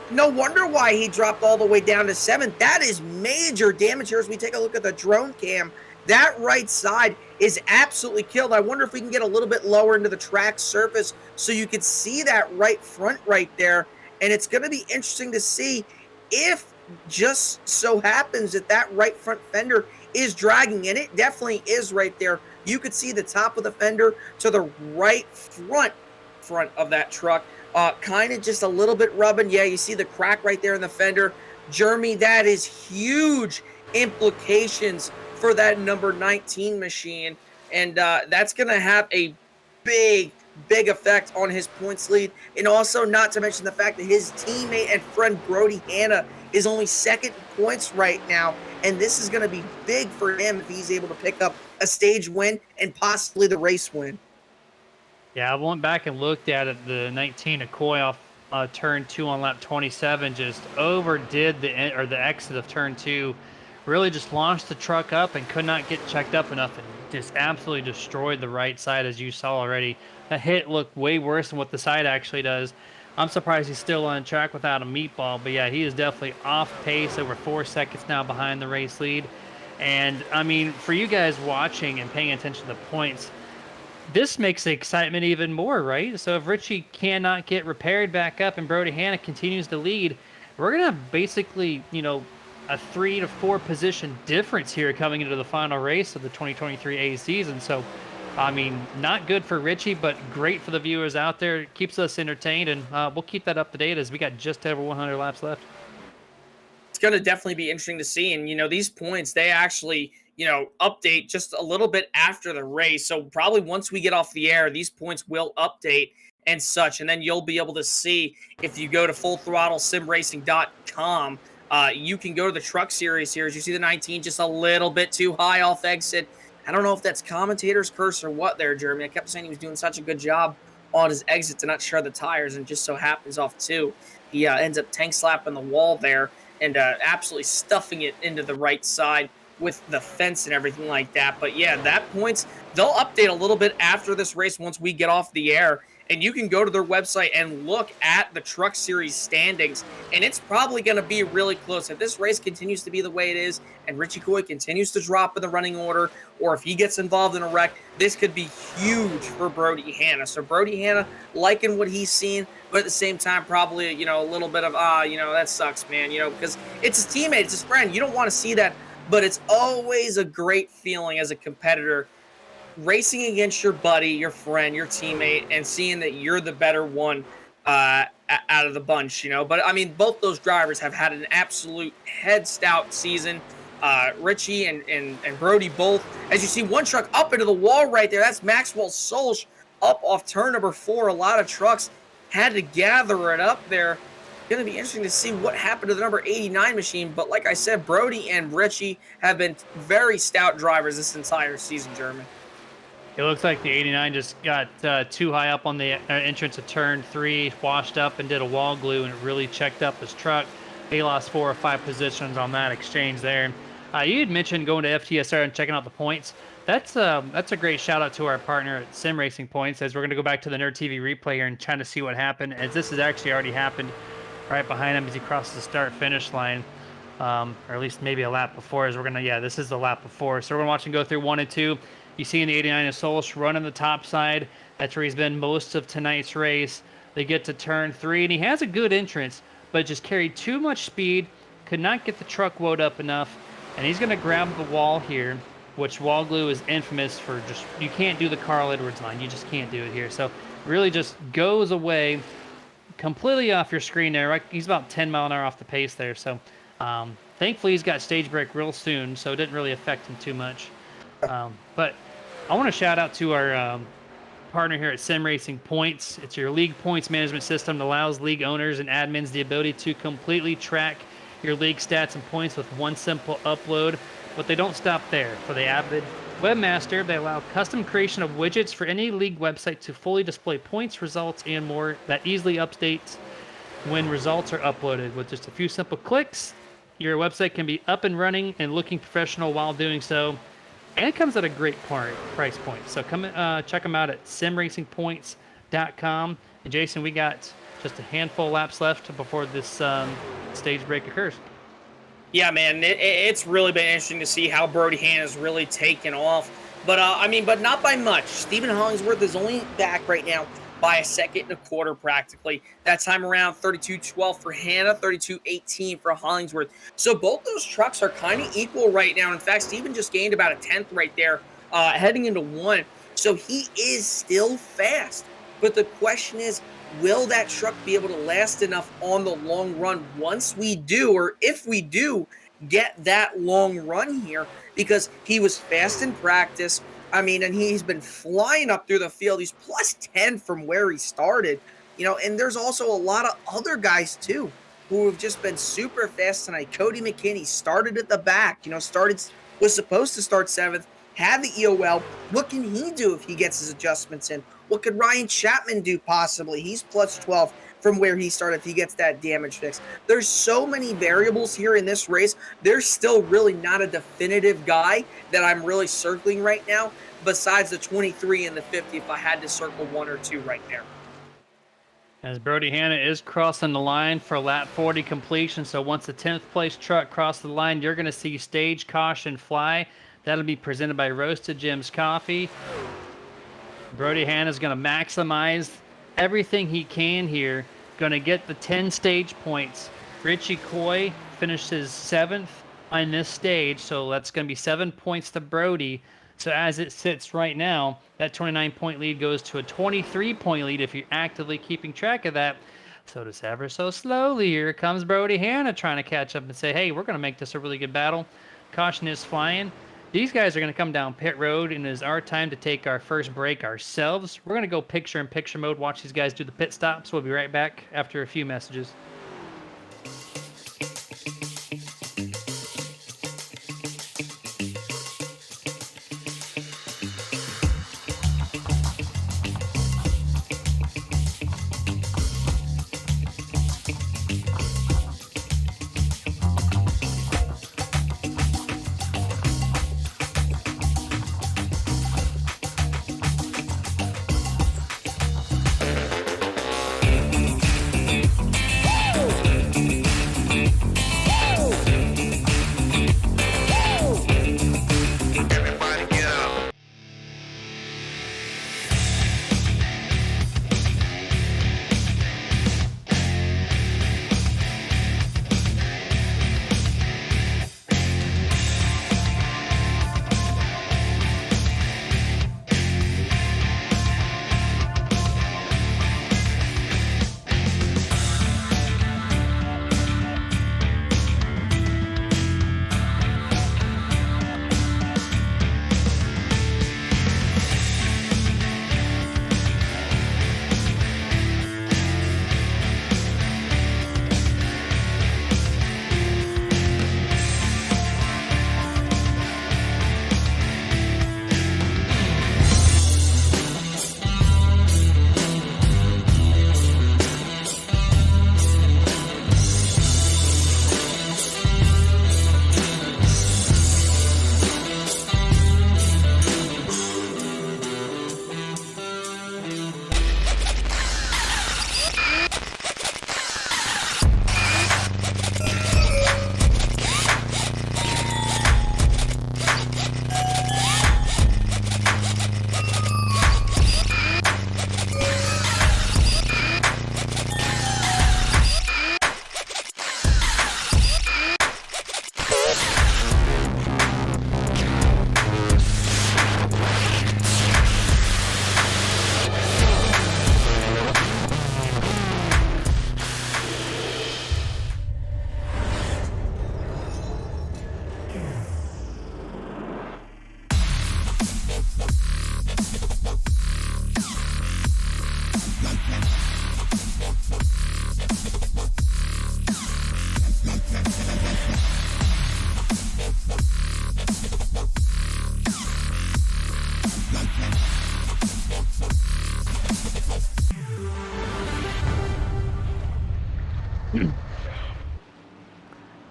No wonder why he dropped all the way down to 7th. That is major damage here as we take a look at the drone cam. That right side is absolutely killed. I wonder if we can get a little bit lower into the track surface so you can see that right front right there. And it's going to be interesting to see if just so happens that that right front fender is dragging, and it definitely is right there. You could see the top of the fender to the right front of that truck, kind of just a little bit rubbing. Yeah, you see the crack right there in the fender. Jeremy, that is huge implications for that number 19 machine, and that's going to have a big effect on his points lead. And also, not to mention the fact that his teammate and friend Brody Hannah is only 2nd in points right now, and this is going to be big for him if he's able to pick up a stage win and possibly the race win. Yeah, I went back and looked at it. The 19 Okoye off turn 2 on lap 27 just overdid the exit of turn 2. Really just launched the truck up and could not get checked up enough and just absolutely destroyed the right side, as you saw already. That hit looked way worse than what the side actually does. I'm surprised he's still on track without a meatball, but yeah, he is definitely off pace, over 4 seconds now behind the race lead. And I mean, for you guys watching and paying attention to the points, this makes the excitement even more, right? So if Richie cannot get repaired back up and Brody Hannah continues to lead, we're going to have basically, a 3 to 4 position difference here coming into the final race of the 2023 A season. So, I mean, not good for Richie, but great for the viewers out there. It keeps us entertained, and we'll keep that up to date as we got just over 100 laps left. It's going to definitely be interesting to see. And, these points, they actually, update just a little bit after the race. So probably once we get off the air, these points will update and such. And then you'll be able to see, if you go to fullthrottlesimracing.com, you can go to the truck series here. As you see the 19 just a little bit too high off exit. I don't know if that's commentator's curse or what there, Jeremy. I kept saying he was doing such a good job on his exit to not shred the tires, and just so happens off 2. He ends up tank slapping the wall there and absolutely stuffing it into the right side with the fence and everything like that. But yeah, that points, they'll update a little bit after this race once we get off the air. and you can go to their website and look at the Truck Series standings, and it's probably going to be really close. If this race continues to be the way it is, and Richie Coy continues to drop in the running order, or if he gets involved in a wreck, this could be huge for Brody Hanna. So Brody Hanna liking what he's seen, but at the same time, probably, you know, a little bit of, you know, that sucks, man, you know, because it's his teammate, it's his friend. You don't want to see that, but it's always a great feeling as a competitor racing against your buddy, your friend, your teammate, and seeing that you're the better one out of the bunch, you know. But I mean, both those drivers have had an absolute head stout season. Richie and Brody both. As you see, one truck up into the wall right there. That's Maxwell Solsch up off turn number 4. A lot of trucks had to gather it up there. Going to be interesting to see what happened to the number 89 machine. But like I said, Brody and Richie have been very stout drivers this entire season, Jeremy. It looks like the 89 just got too high up on the entrance of turn 3, washed up and did a wall glue, and it really checked up his truck. He lost 4 or 5 positions on that exchange there. You had mentioned going to FTSR and checking out the points. That's a great shout out to our partner at Sim Racing Points, as we're going to go back to the Nerd TV replay here and trying to see what happened, as this has actually already happened right behind him as he crosses the start-finish line. Or at least maybe a lap before, as we're going to, yeah, this is the lap before. So we're going to watch him go through 1 and 2. You see in the 89 of Solsch running the top side. That's where he's been most of tonight's race. They get to turn 3, and he has a good entrance, but just carried too much speed, could not get the truck woed up enough, and he's going to grab the wall here, which wall glue is infamous for just, you can't do the Carl Edwards line. You just can't do it here. So really just goes away completely off your screen there. Right? He's about 10 mile an hour off the pace there. So thankfully he's got stage brake real soon, so it didn't really affect him too much. But I want to shout out to our partner here at Sim Racing Points. It's your league points management system that allows league owners and admins the ability to completely track your league stats and points with one simple upload. But they don't stop there. For the avid webmaster, they allow custom creation of widgets for any league website to fully display points, results, and more that easily updates when results are uploaded. With just a few simple clicks, your website can be up and running and looking professional while doing so. And it comes at a great price point. So come check them out at simracingpoints.com. And Jason, we got just a handful of laps left before this stage break occurs. Yeah, man, it's really been interesting to see how Brody Hanna's really taken off. But, I mean, but not by much. Stephen Hollingsworth is only back right now by a second and a quarter practically. That time around, 32.12 for Hanna, 32.18 for Hollingsworth. So both those trucks are kind of equal right now. In fact, Stephen just gained about a 10th right there heading into 1. So he is still fast. But the question is, will that truck be able to last enough on the long run once we do, or if we do get that long run here? Because he was fast in practice. I mean, and he's been flying up through the field. He's plus 10 from where he started, you know, and there's also a lot of other guys too who have just been super fast tonight. Cody McKinney started at the back, you know, was supposed to start 7th, had the EOL. What can he do if he gets his adjustments in? What could Ryan Chapman do possibly? He's plus 12 from where he started if he gets that damage fixed. There's so many variables here in this race. There's still really not a definitive guy that I'm really circling right now besides the 23 and the 50 if I had to circle 1 or 2 right there. As Brody Hanna is crossing the line for lap 40 completion, so once the 10th place truck crosses the line, you're going to see stage caution fly. That'll be presented by Roasted Jim's Coffee. Brody Hanna is going to maximize everything he can here. Going to get the 10 stage points. Richie Coy finishes 7th on this stage, so that's going to be 7 points to Brody. So as it sits right now, that 29-point lead goes to a 23-point lead if you're actively keeping track of that. So just ever so slowly, here comes Brody Hanna trying to catch up and say, hey, we're going to make this a really good battle. Caution is flying. These guys are going to come down pit road, and it is our time to take our first break ourselves. We're going to go picture-in-picture mode, watch these guys do the pit stops. We'll be right back after a few messages.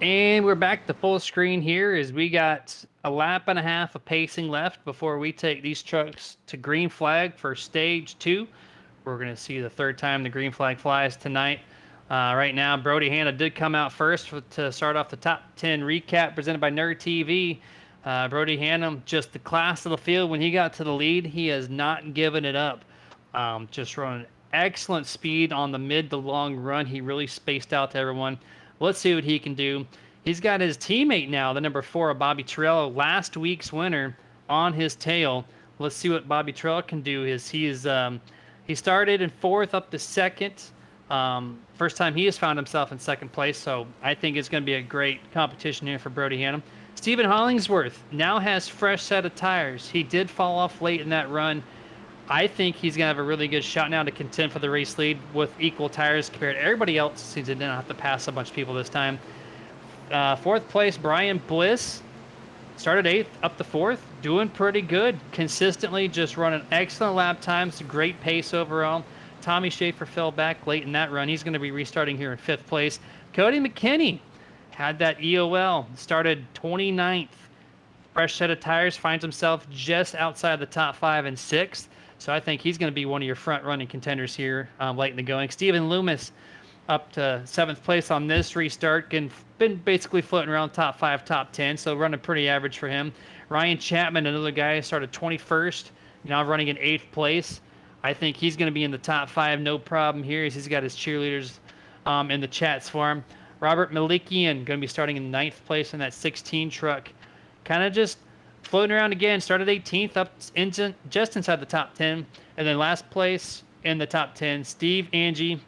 And we're back to full screen here as we got a lap and a half of pacing left before we take these trucks to green flag for stage 2. We're going to see the third time the green flag flies tonight. Right now, Brody Hanna did come out first to start off the top 10 recap presented by Nerd TV. Brody Hanna, just the class of the field. When he got to the lead, he has not given it up. Just running excellent speed on the mid to long run. He really spaced out to everyone. Let's see what he can do. He's got his teammate now, the number 4 of Bobby Torello, last week's winner, on his tail. Let's see what Bobby Torello can do. He started in 4th up to 2nd. First time he has found himself in 2nd place, so I think it's going to be a great competition here for Brody Hanna. Stephen Hollingsworth now has fresh set of tires. He did fall off late in that run. I think he's going to have a really good shot now to contend for the race lead with equal tires compared to everybody else, since he didn't have to pass a bunch of people this time. 4th place, Brian Bliss. Started 8th up to 4th. Doing pretty good. Consistently just running excellent lap times. Great pace overall. Tommy Schaefer fell back late in that run. He's going to be restarting here in 5th place. Cody McKinney had that EOL. Started 29th. Fresh set of tires. Finds himself just outside the top 5 and 6th. So I think he's going to be one of your front-running contenders here late in the going. Stephen Loomis up to 7th place on this restart. Been basically floating around top 5, top 10, so running pretty average for him. Ryan Chapman, another guy, started 21st, now running in 8th place. I think he's going to be in the top 5, no problem here. He's got his cheerleaders in the chats for him. Robert Malikian going to be starting in 9th place in that 16 truck. Kind of just floating around again, started 18th, up just inside the top 10. And then last place in the top 10, Steve Angie.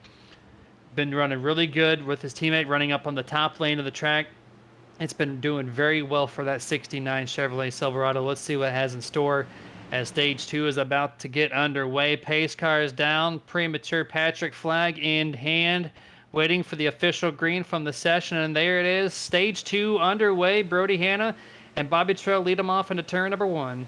Been running really good with his teammate running up on the top lane of the track. It's been doing very well for that 69 Chevrolet Silverado. Let's see what it has in store as stage 2 is about to get underway. Pace cars down, premature Patrick flag in hand, waiting for the official green from the session. And there it is, stage 2 underway. Brody Hanna and Bobby Torello lead him off into turn number 1.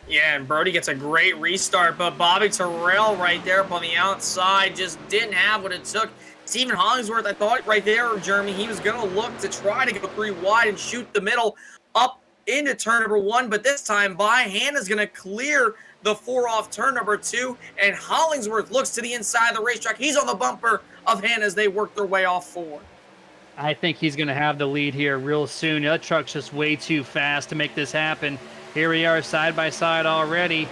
Yeah, and Brody gets a great restart, but Bobby Torello right there up on the outside just didn't have what it took. Stephen Hollingsworth, I thought right there, Jeremy, he was going to look to try to go 3 wide and shoot the middle up into turn number 1, but this time Hanna's going to clear the 4 off turn number 2, and Hollingsworth looks to the inside of the racetrack. He's on the bumper of Hanna as they work their way off 4. I think he's going to have the lead here real soon. That truck's just way too fast to make this happen. Here we are side by side already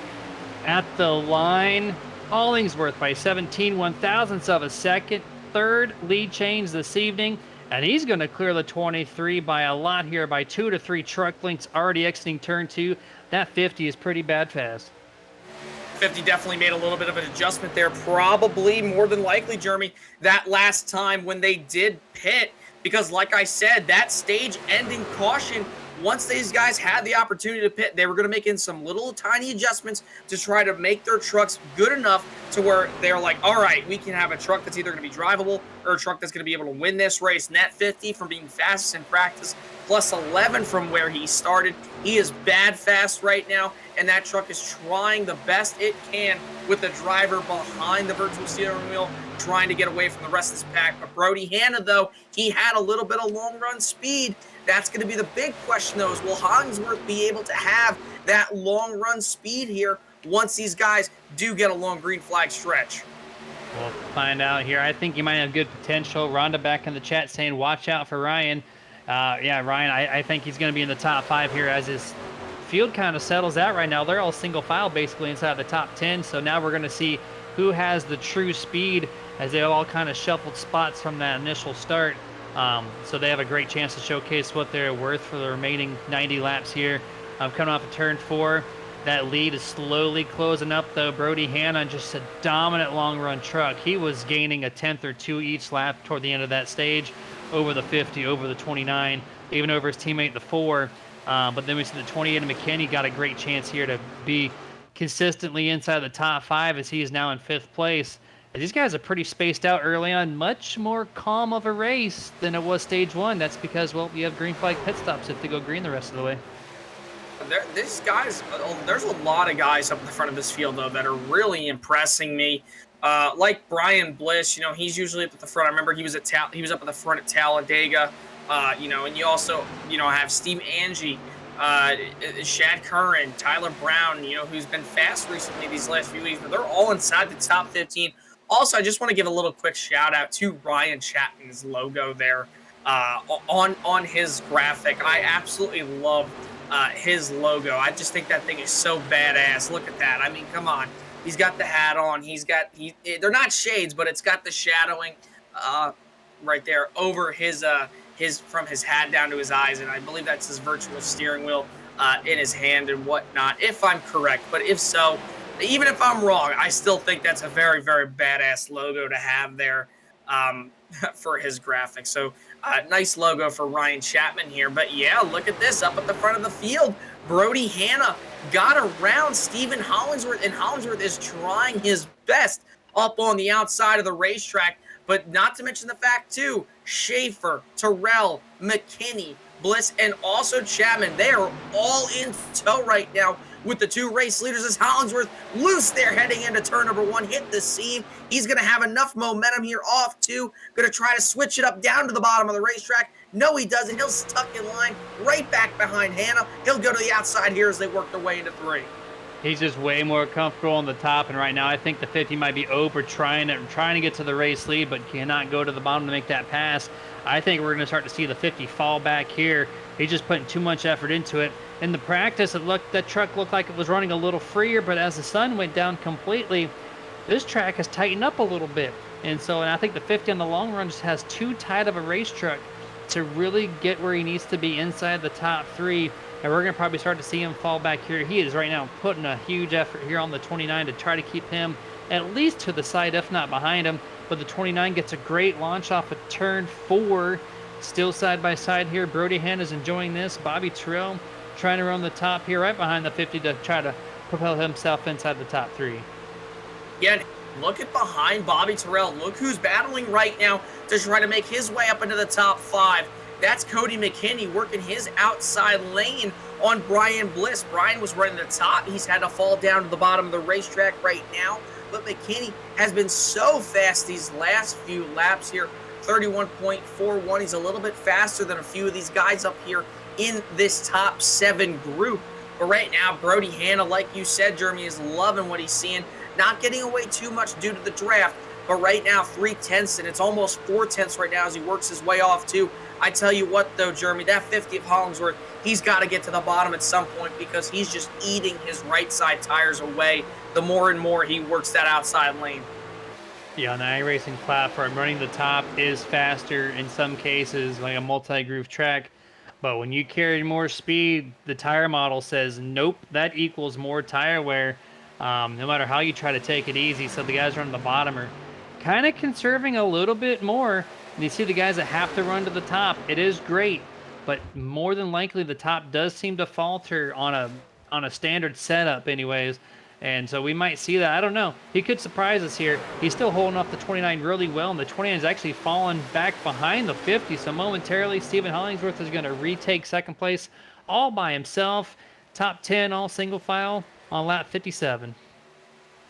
at the line. Hollingsworth by 17 1/1000ths of a second. 3rd lead change this evening. And he's going to clear the 23 by a lot here, by 2 to 3 truck lengths already exiting turn 2. That 50 is pretty bad fast. 50 definitely made a little bit of an adjustment there. Probably, more than likely, Jeremy, that last time when they did pit. Because like I said, that stage ending caution, once these guys had the opportunity to pit, they were going to make in some little tiny adjustments to try to make their trucks good enough to where they're like, all right, we can have a truck that's either going to be drivable or a truck that's going to be able to win this race. Net 50 from being fastest in practice, plus 11 from where he started. He is bad fast right now, and that truck is trying the best it can with the driver behind the virtual steering wheel, trying to get away from the rest of this pack. But Brody Hanna, though, he had a little bit of long run speed. That's going to be the big question, though, is will Hollingsworth be able to have that long run speed here once these guys do get a long green flag stretch? We'll find out here. I think you might have good potential. Rhonda back in the chat saying, watch out for Ryan. Yeah, Ryan, I think he's going to be in the top 5 here as his field kind of settles out right now. They're all single file basically inside the top 10. So now we're going to see who has the true speed as they all kind of shuffled spots from that initial start. So they have a great chance to showcase what they're worth for the remaining 90 laps here. Coming off of turn 4, that lead is slowly closing up, though. Brody Hanna, just a dominant long-run truck. He was gaining a 10th or 2 each lap toward the end of that stage, over the 50, over the 29, even over his teammate, the 4. But then we see the 28 and McKinney got a great chance here to be consistently inside the top 5 as he is now in 5th place. These guys are pretty spaced out early on, much more calm of a race than it was stage 1. That's because, well, you have green flag pit stops if they go green the rest of the way. These guys, there's a lot of guys up in the front of this field, though, that are really impressing me. Like Brian Bliss, you know, he's usually up at the front. I remember he was up at the front at Talladega. And you also, have Steve Angie, Shad Curran, Tyler Brown, who's been fast recently these last few weeks, but they're all inside the top 15. Also, I just want to give a little quick shout out to Ryan Chapman's logo there on his graphic. I absolutely love his logo. I just think that thing is so badass. Look at that. I mean, come on. He's got the hat on. They're not shades, but it's got the shadowing right there over his from his hat down to his eyes, and I believe that's his virtual steering wheel in his hand and whatnot, if I'm correct. But if so, even if I'm wrong, I still think that's a very, very badass logo to have there for his graphics. So nice logo for Ryan Chapman here. But yeah, look at this up at the front of the field. Brody Hanna got around Stephen Hollingsworth, and Hollingsworth is trying his best up on the outside of the racetrack. But not to mention the fact, too, Schaefer, Terrell, McKinney, Bliss, and also Chapman, they are all in tow right now with the two race leaders as Hollingsworth loose there heading into turn number 1, hit the seam. He's going to have enough momentum here off 2, going to try to switch it up down to the bottom of the racetrack. No, he doesn't. He'll stuck in line right back behind Hanna. He'll go to the outside here as they work their way into 3. He's just way more comfortable on the top, and right now I think the 50 might be over trying to get to the race lead, but cannot go to the bottom to make that pass. I think we're going to start to see the 50 fall back here. He's just putting too much effort into it. In the practice, that truck looked like it was running a little freer, but as the sun went down completely, this track has tightened up a little bit. And I think the 50 on the long run just has too tight of a race truck to really get where he needs to be inside the top 3. And we're going to probably start to see him fall back here. He is right now putting a huge effort here on the 29 to try to keep him at least to the side, if not behind him. But the 29 gets a great launch off of turn 4. Still side by side here. Brody Hanna is enjoying this. Bobby Terrell trying to run the top here right behind the 50 to try to propel himself inside the top 3. Yeah, look at behind Bobby Terrell. Look who's battling right now to try to make his way up into the top 5. That's Cody McKinney working his outside lane on Brian Bliss. Brian was running the top. He's had to fall down to the bottom of the racetrack right now. But McKinney has been so fast these last few laps here. 31.41. He's a little bit faster than a few of these guys up here in this top 7 group. But right now, Brody Hanna, like you said, Jeremy, is loving what he's seeing. Not getting away too much due to the draft. But right now, 3/10, and it's almost 4/10 right now as he works his way off too. I tell you what, though, Jeremy, that 50 of Hollingsworth, he's got to get to the bottom at some point because he's just eating his right side tires away the more and more he works that outside lane. Yeah, on the iRacing platform, running the top is faster in some cases, like a multi-groove track. But when you carry more speed, the tire model says, nope, that equals more tire wear, no matter how you try to take it easy. So the guys running the bottom are kind of conserving a little bit more. And you see the guys that have to run to the top. It is great, but more than likely the top does seem to falter on a standard setup anyways. And so we might see that. I don't know. He could surprise us here. He's still holding off the 29 really well, and the 29 is actually falling back behind the 50. So momentarily, Stephen Hollingsworth is going to retake second place all by himself. Top 10 all single file on lap 57.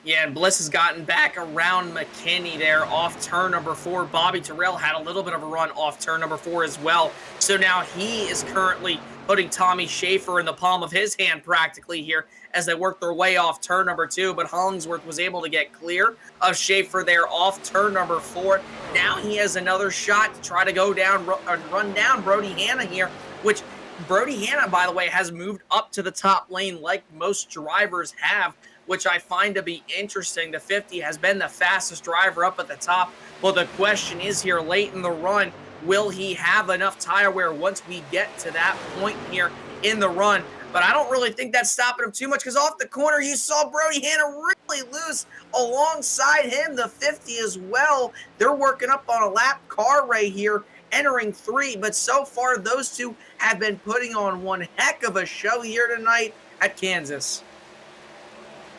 Yeah, and Bliss has gotten back around McKinney there off turn number 4. Bobby Terrell had a little bit of a run off turn number 4 as well. So now he is currently putting Tommy Schaefer in the palm of his hand practically here as they work their way off turn number 2. But Hollingsworth was able to get clear of Schaefer there off turn number 4. Now he has another shot to try to go down, run down Brody Hanna here, which Brody Hanna, by the way, has moved up to the top lane like most drivers have, which I find to be interesting. The 50 has been the fastest driver up at the top. Well, the question is here late in the run, will he have enough tire wear once we get to that point here in the run? But I don't really think that's stopping him too much because off the corner, you saw Brody Hanna really loose alongside him, the 50 as well. They're working up on a lap car right here, entering 3. But so far, those two have been putting on one heck of a show here tonight at Kansas.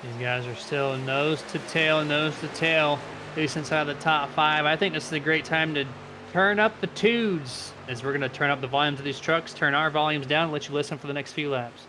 These guys are still nose to tail, at least inside the top 5. I think this is a great time to turn up the tunes as we're going to turn up the volumes of these trucks, turn our volumes down, and let you listen for the next few laps.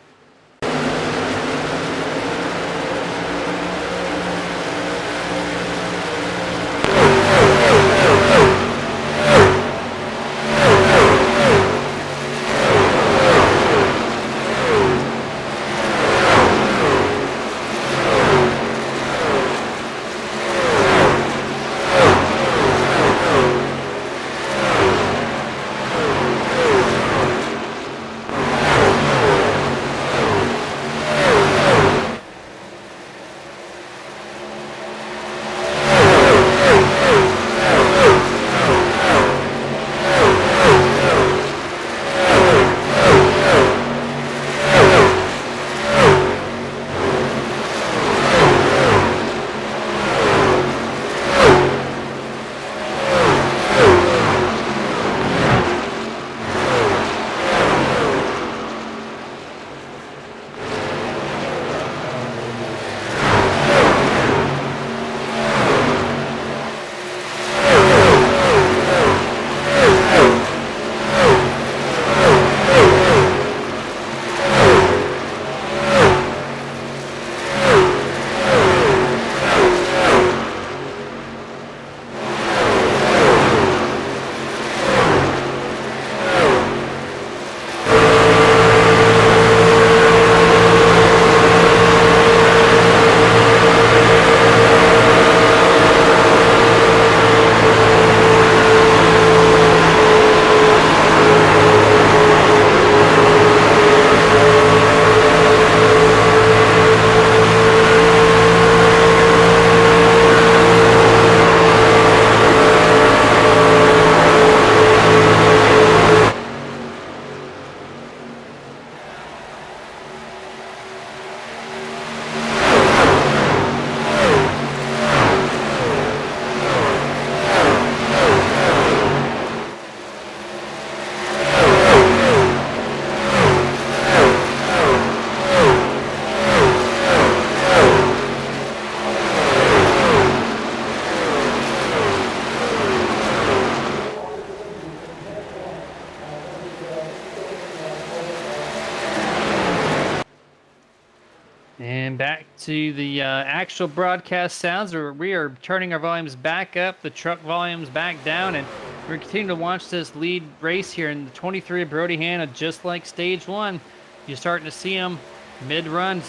And back to the actual broadcast sounds. We are turning our volumes back up, the truck volumes back down, and we're continuing to watch this lead race here in the 23 of Brody Hanna, just like stage one. You're starting to see him mid-run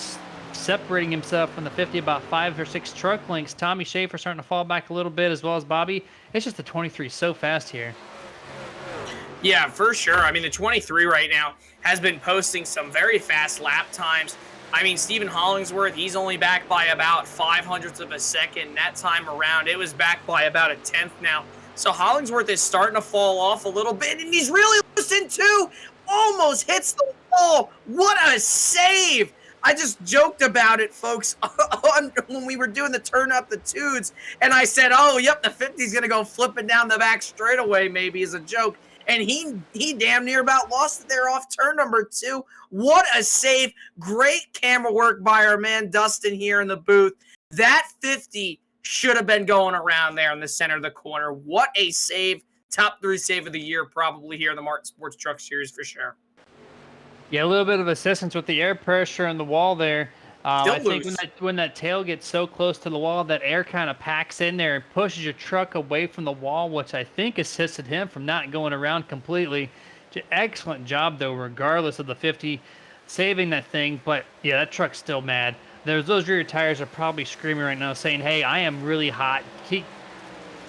separating himself from the 50 about 5 or 6 truck lengths. Tommy Schaefer starting to fall back a little bit, as well as Bobby. It's just the 23 so fast here. Yeah, for sure. I mean, the 23 right now has been posting some very fast lap times. I mean, Stephen Hollingsworth, he's only back by about 0.05 of a second. That time around, it was back by about 1/10 now. So Hollingsworth is starting to fall off a little bit, and he's really losing too. Almost hits the wall. What a save! I just joked about it, folks, when we were doing the turn up the twos, and I said, oh, yep, the 50's going to go flipping down the back straightaway maybe as a joke. And he damn near about lost it there off turn number 2. What a save. Great camera work by our man Dustin here in the booth. That 50 should have been going around there in the center of the corner. What a save. Top 3 save of the year probably here in the Martin Sports Truck Series for sure. Yeah, a little bit of assistance with the air pressure on the wall there. I think when that tail gets so close to the wall, that air kind of packs in there and pushes your truck away from the wall, which I think assisted him from not going around completely. Excellent job, though, regardless of the 50 saving that thing. But, yeah, that truck's still mad. Those rear tires are probably screaming right now saying, hey, I am really hot. Take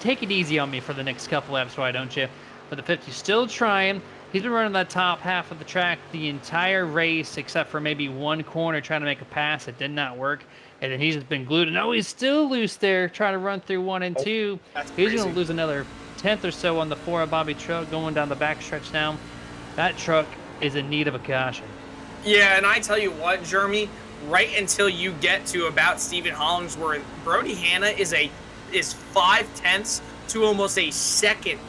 it easy on me for the next couple laps, why don't you? But the 50's still trying. He's been running that top half of the track the entire race, except for maybe one corner trying to make a pass. It did not work. And then he's just been glued. And no, he's still loose there, trying to run through 1 and 2. He's going to lose another 1/10 or so on the 4 of Bobby truck going down the backstretch now. That truck is in need of a caution. Yeah, and I tell you what, Jeremy, right until you get to about Stephen Hollingsworth, Brody Hanna is 0.5 to almost a second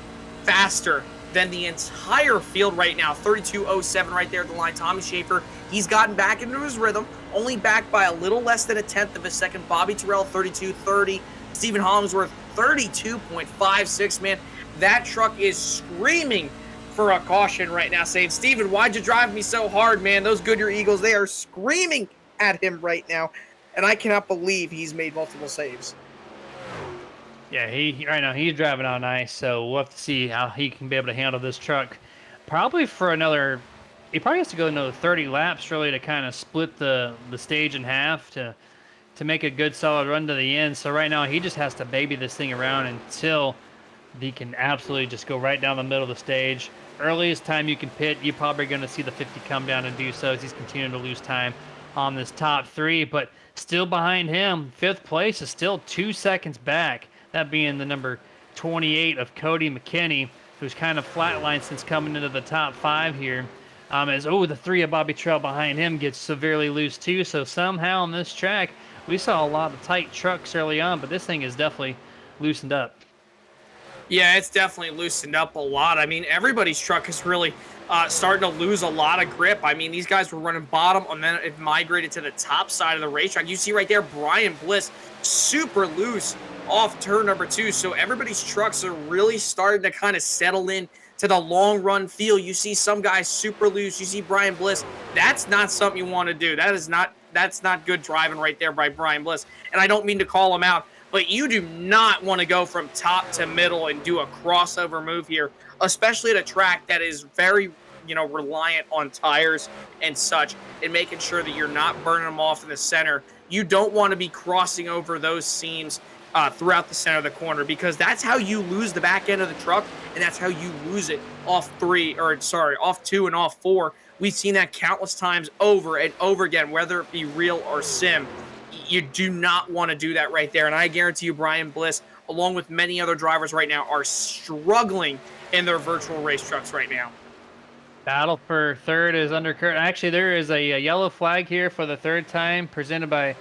faster than the entire field right now. 32.07 right there at the line. Tommy Schaefer, he's gotten back into his rhythm, only back by a little less than 1/10 of a second. Bobby Terrell, 32.30. Stephen Hollingsworth, 32.56, man. That truck is screaming for a caution right now, saying, Stephen, why'd you drive me so hard, man? Those Goodyear Eagles, they are screaming at him right now, and I cannot believe he's made multiple saves. Yeah, right now he's driving on ice, so we'll have to see how he can be able to handle this truck. Probably for another, he probably has to go another 30 laps really to kind of split the stage in half to make a good solid run to the end. So right now he just has to baby this thing around until he can absolutely just go right down the middle of the stage. Earliest time you can pit, you're probably going to see the 50 come down and do so as he's continuing to lose time on this top 3, but still behind him, 5th place is still 2 seconds back. That being the number 28 of Cody McKinney, who's kind of flatlined since coming into the top 5 here. The 3 of Bobby Trail behind him gets severely loose too. So somehow on this track, we saw a lot of tight trucks early on, but this thing is definitely loosened up. Yeah, it's definitely loosened up a lot. I mean, everybody's truck is really starting to lose a lot of grip. I mean, these guys were running bottom, and then it migrated to the top side of the racetrack. You see right there, Brian Bliss, super loose off turn number 2. So everybody's trucks are really starting to kind of settle in to the long run feel. You see some guys super loose. You see Brian Bliss. That's not something you want to do. That's not good driving right there by Brian Bliss. And I don't mean to call him out, but you do not want to go from top to middle and do a crossover move here, especially at a track that is very, reliant on tires and such, and making sure that you're not burning them off in the center. You don't want to be crossing over those seams throughout the center of the corner, because that's how you lose the back end of the truck, and that's how you lose it off 2 and off 4. We've seen that countless times over and over again, whether it be real or sim. You do not want to do that right there. And I guarantee you Brian Bliss, along with many other drivers right now, are struggling in their virtual race trucks right now. Battle for 3rd is undercurrent. Actually, there is a yellow flag here for the 3rd time, presented by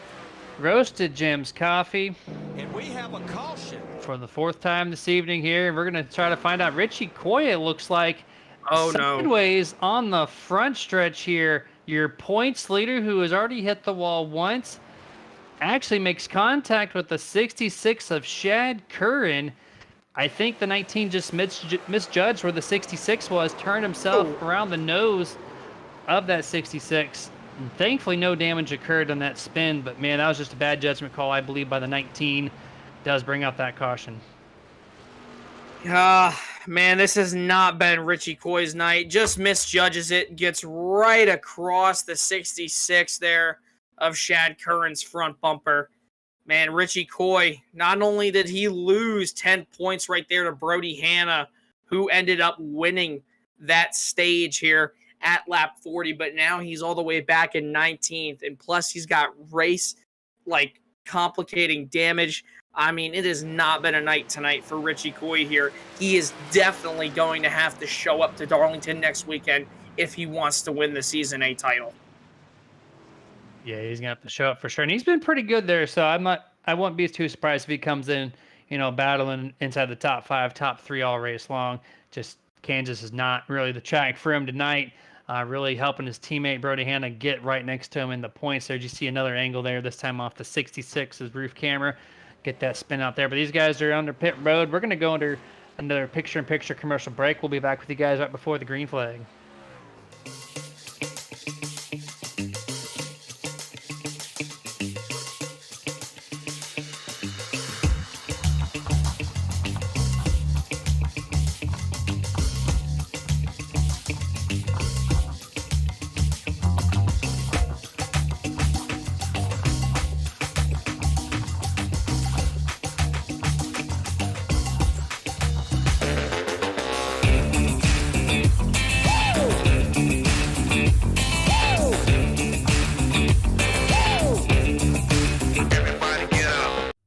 Roasted Jim's Coffee. And we have a caution For the 4th time this evening here. We're going to try to find out. Richie Coy, it looks like, sideways on the front stretch here. Your points leader, who has already hit the wall once, actually makes contact with the 66 of Shad Curran. I think the 19 just misjudged where the 66 was, turned himself around the nose of that 66. And thankfully, no damage occurred on that spin, but man, that was just a bad judgment call, I believe, by the 19. Does bring out that caution. Man, this has not been Richie Coy's night. Just misjudges it, gets right across the 66 there of Shad Curran's front bumper. Man, Richie Coy, not only did he lose 10 points right there to Brody Hanna, who ended up winning that stage here at lap 40, but now he's all the way back in 19th. And plus, he's got race complicating damage. I mean, it has not been a night tonight for Richie Coy here. He is definitely going to have to show up to Darlington next weekend if he wants to win the Season A title. Yeah, he's gonna have to show up for sure, and he's been pretty good there. So I won't be too surprised if he comes in, battling inside the top 5, top 3 all race long. Just Kansas is not really the track for him tonight. Really helping his teammate Brody Hanna get right next to him in the points there. You see another angle there, this time off the 66's roof camera. Get that spin out there. But these guys are under pit road. We're going to go under another picture-in-picture commercial break. We'll be back with you guys right before the green flag.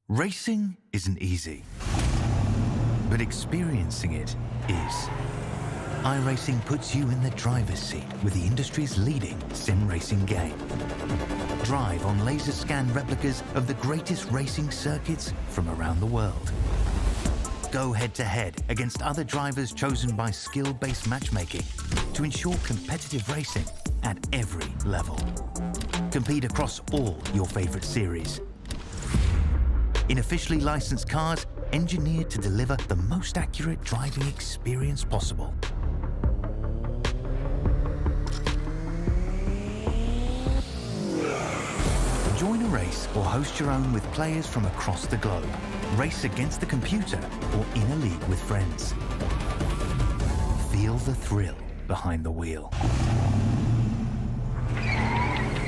Racing isn't easy, but experiencing it is. iRacing puts you in the driver's seat with the industry's leading sim racing game. Drive on laser scan replicas of the greatest racing circuits from around the world. Go head-to-head against other drivers chosen by skill-based matchmaking to ensure competitive racing at every level. Compete across all your favorite series. In officially licensed cars, engineered to deliver the most accurate driving experience possible. Join a race or host your own with players from across the globe. Race against the computer or in a league with friends. Feel the thrill behind the wheel.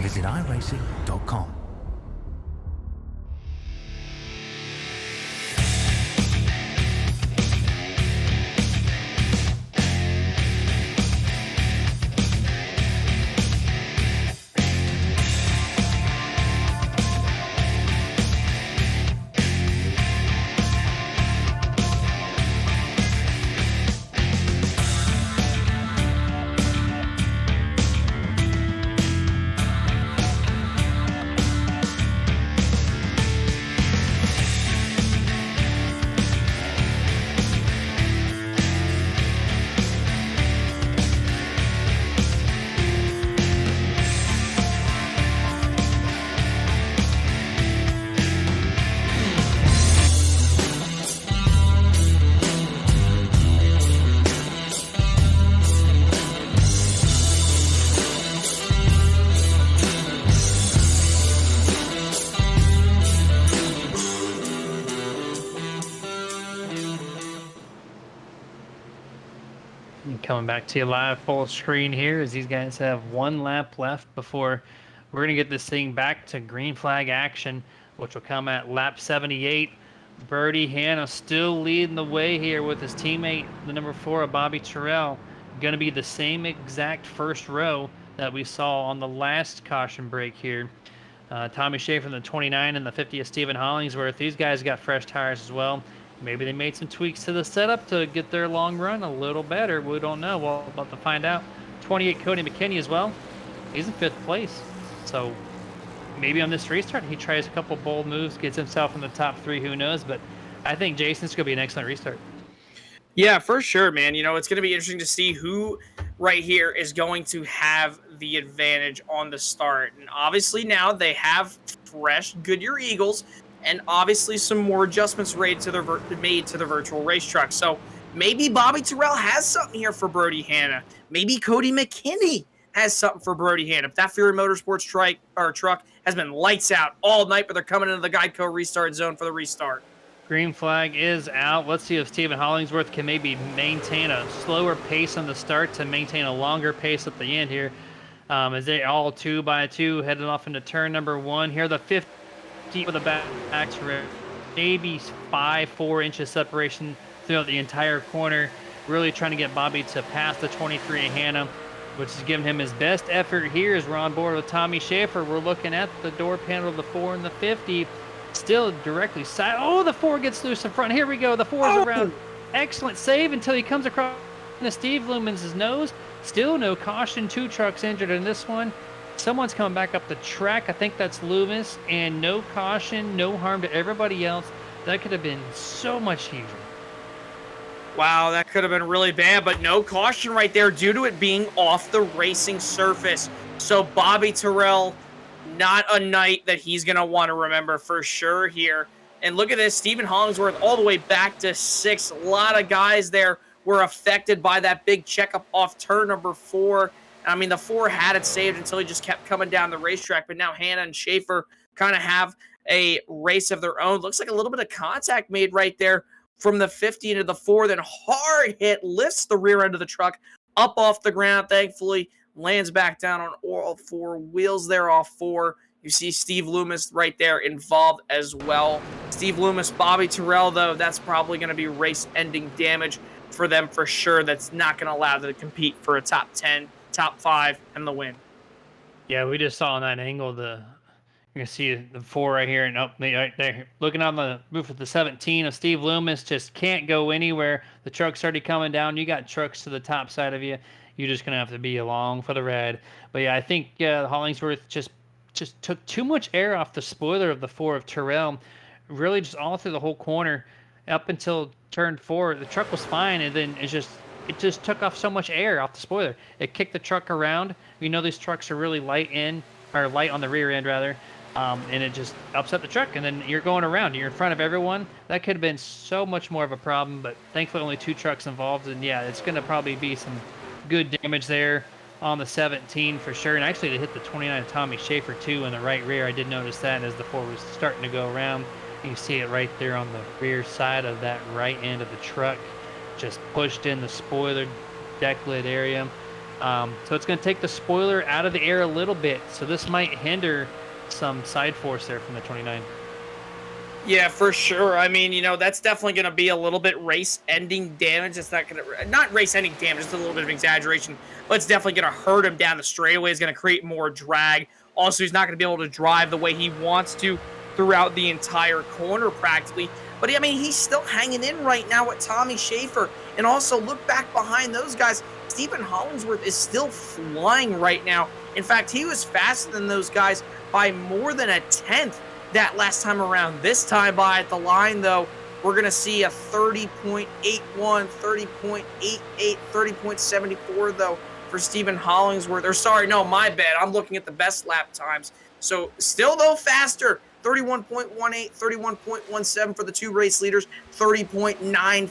Visit iRacing.com. Coming back to you live full screen here as these guys have one lap left before we're going to get this thing back to green flag action, which will come at lap 78. Brody Hanna still leading the way here with his teammate, the number 4 Bobby Terrell. Going to be the same exact first row that we saw on the last caution break here. Tommy Shea from the 29 and the 50 of Stephen Hollingsworth. These guys got fresh tires as well. Maybe they made some tweaks to the setup to get their long run a little better. We don't know. We're about to find out. 28 Cody McKinney as well. He's in 5th place. So maybe on this restart he tries a couple bold moves, gets himself in the top 3. Who knows? But I think Jason's going to be an excellent restart. Yeah, for sure, man. It's going to be interesting to see who right here is going to have the advantage on the start. And obviously now they have fresh Goodyear Eagles, and obviously some more adjustments made to the virtual race truck. So maybe Bobby Terrell has something here for Brody Hanna. Maybe Cody McKinney has something for Brody Hand. If that Fury Motorsports truck has been lights out all night, but they're coming into the Geico restart zone for the restart. Green flag is out. Let's see if Stephen Hollingsworth can maybe maintain a slower pace on the start to maintain a longer pace at the end here. As they all 2 by 2 heading off into turn number 1 here. The 50 with the back maybe 4 inches separation throughout the entire corner. Really trying to get Bobby to pass the 23 Hannah, which is giving him his best effort here as we're on board with Tommy Schaefer. We're looking at the door panel of the 4 and the 50. Still directly side. Oh, the 4 gets loose in front. Here we go. The 4 is around. Excellent save until he comes across Steve Lumens' nose. Still no caution. 2 trucks injured in this one. Someone's coming back up the track. I think that's Loomis. And no caution, no harm to everybody else. That could have been so much easier. Wow, that could have been really bad, but no caution right there due to it being off the racing surface. So Bobby Terrell, not a night that he's going to want to remember for sure here. And look at this, Stephen Hollingsworth all the way back to 6. A lot of guys there were affected by that big checkup off turn number 4. I mean, the 4 had it saved until he just kept coming down the racetrack, but now Hannah and Schaefer kind of have a race of their own. Looks like a little bit of contact made right there from the 50 into the 4, then hard hit, lifts the rear end of the truck up off the ground, thankfully lands back down on all 4 wheels there off 4. You see Steve Loomis right there involved as well. Steve Loomis, Bobby Terrell, though, that's probably going to be race-ending damage for them for sure. That's not going to allow them to compete for a top 10, top 5, and the win. Yeah, we just saw on that angle you can see the 4 right here, and right there. Looking on the roof of the 17 of Steve Loomis, just can't go anywhere. The truck's already coming down. You got trucks to the top side of you. You're just gonna have to be along for the ride. But yeah, I think Hollingsworth just took too much air off the spoiler of the 4 of Terrell. Really, just all through the whole corner, up until turn 4, the truck was fine, and then it just took off so much air off the spoiler. It kicked the truck around. We know these trucks are really light on the rear end rather. And it just upset the truck, and then you're going around. You're in front of everyone. That could have been so much more of a problem, but thankfully only 2 trucks involved, and yeah, it's going to probably be some good damage there on the 17 for sure. And actually, they hit the 29 of Tommy Schaefer too in the right rear. I did notice that as the 4 was starting to go around. You see it right there on the rear side of that right end of the truck, just pushed in the spoiler deck lid area. So it's going to take the spoiler out of the air a little bit, so this might hinder some side force there from the 29. Yeah, for sure. I mean, that's definitely going to be a little bit race-ending damage. It's not race-ending damage, it's a little bit of exaggeration, but it's definitely going to hurt him down the straightaway. It's going to create more drag. Also, he's not going to be able to drive the way he wants to throughout the entire corner practically. But, I mean, he's still hanging in right now with Tommy Schaefer. And also, look back behind those guys. Stephen Hollingsworth is still flying right now. In fact, he was faster than those guys by more than a 1/10 that last time around. This time by at the line, though, we're going to see a 30.81, 30.88, 30.74, though, for Stephen Hollingsworth. Or sorry, no, my bad. I'm looking at the best lap times. So still, though, faster. 31.18, 31.17 for the 2 race leaders, 30.94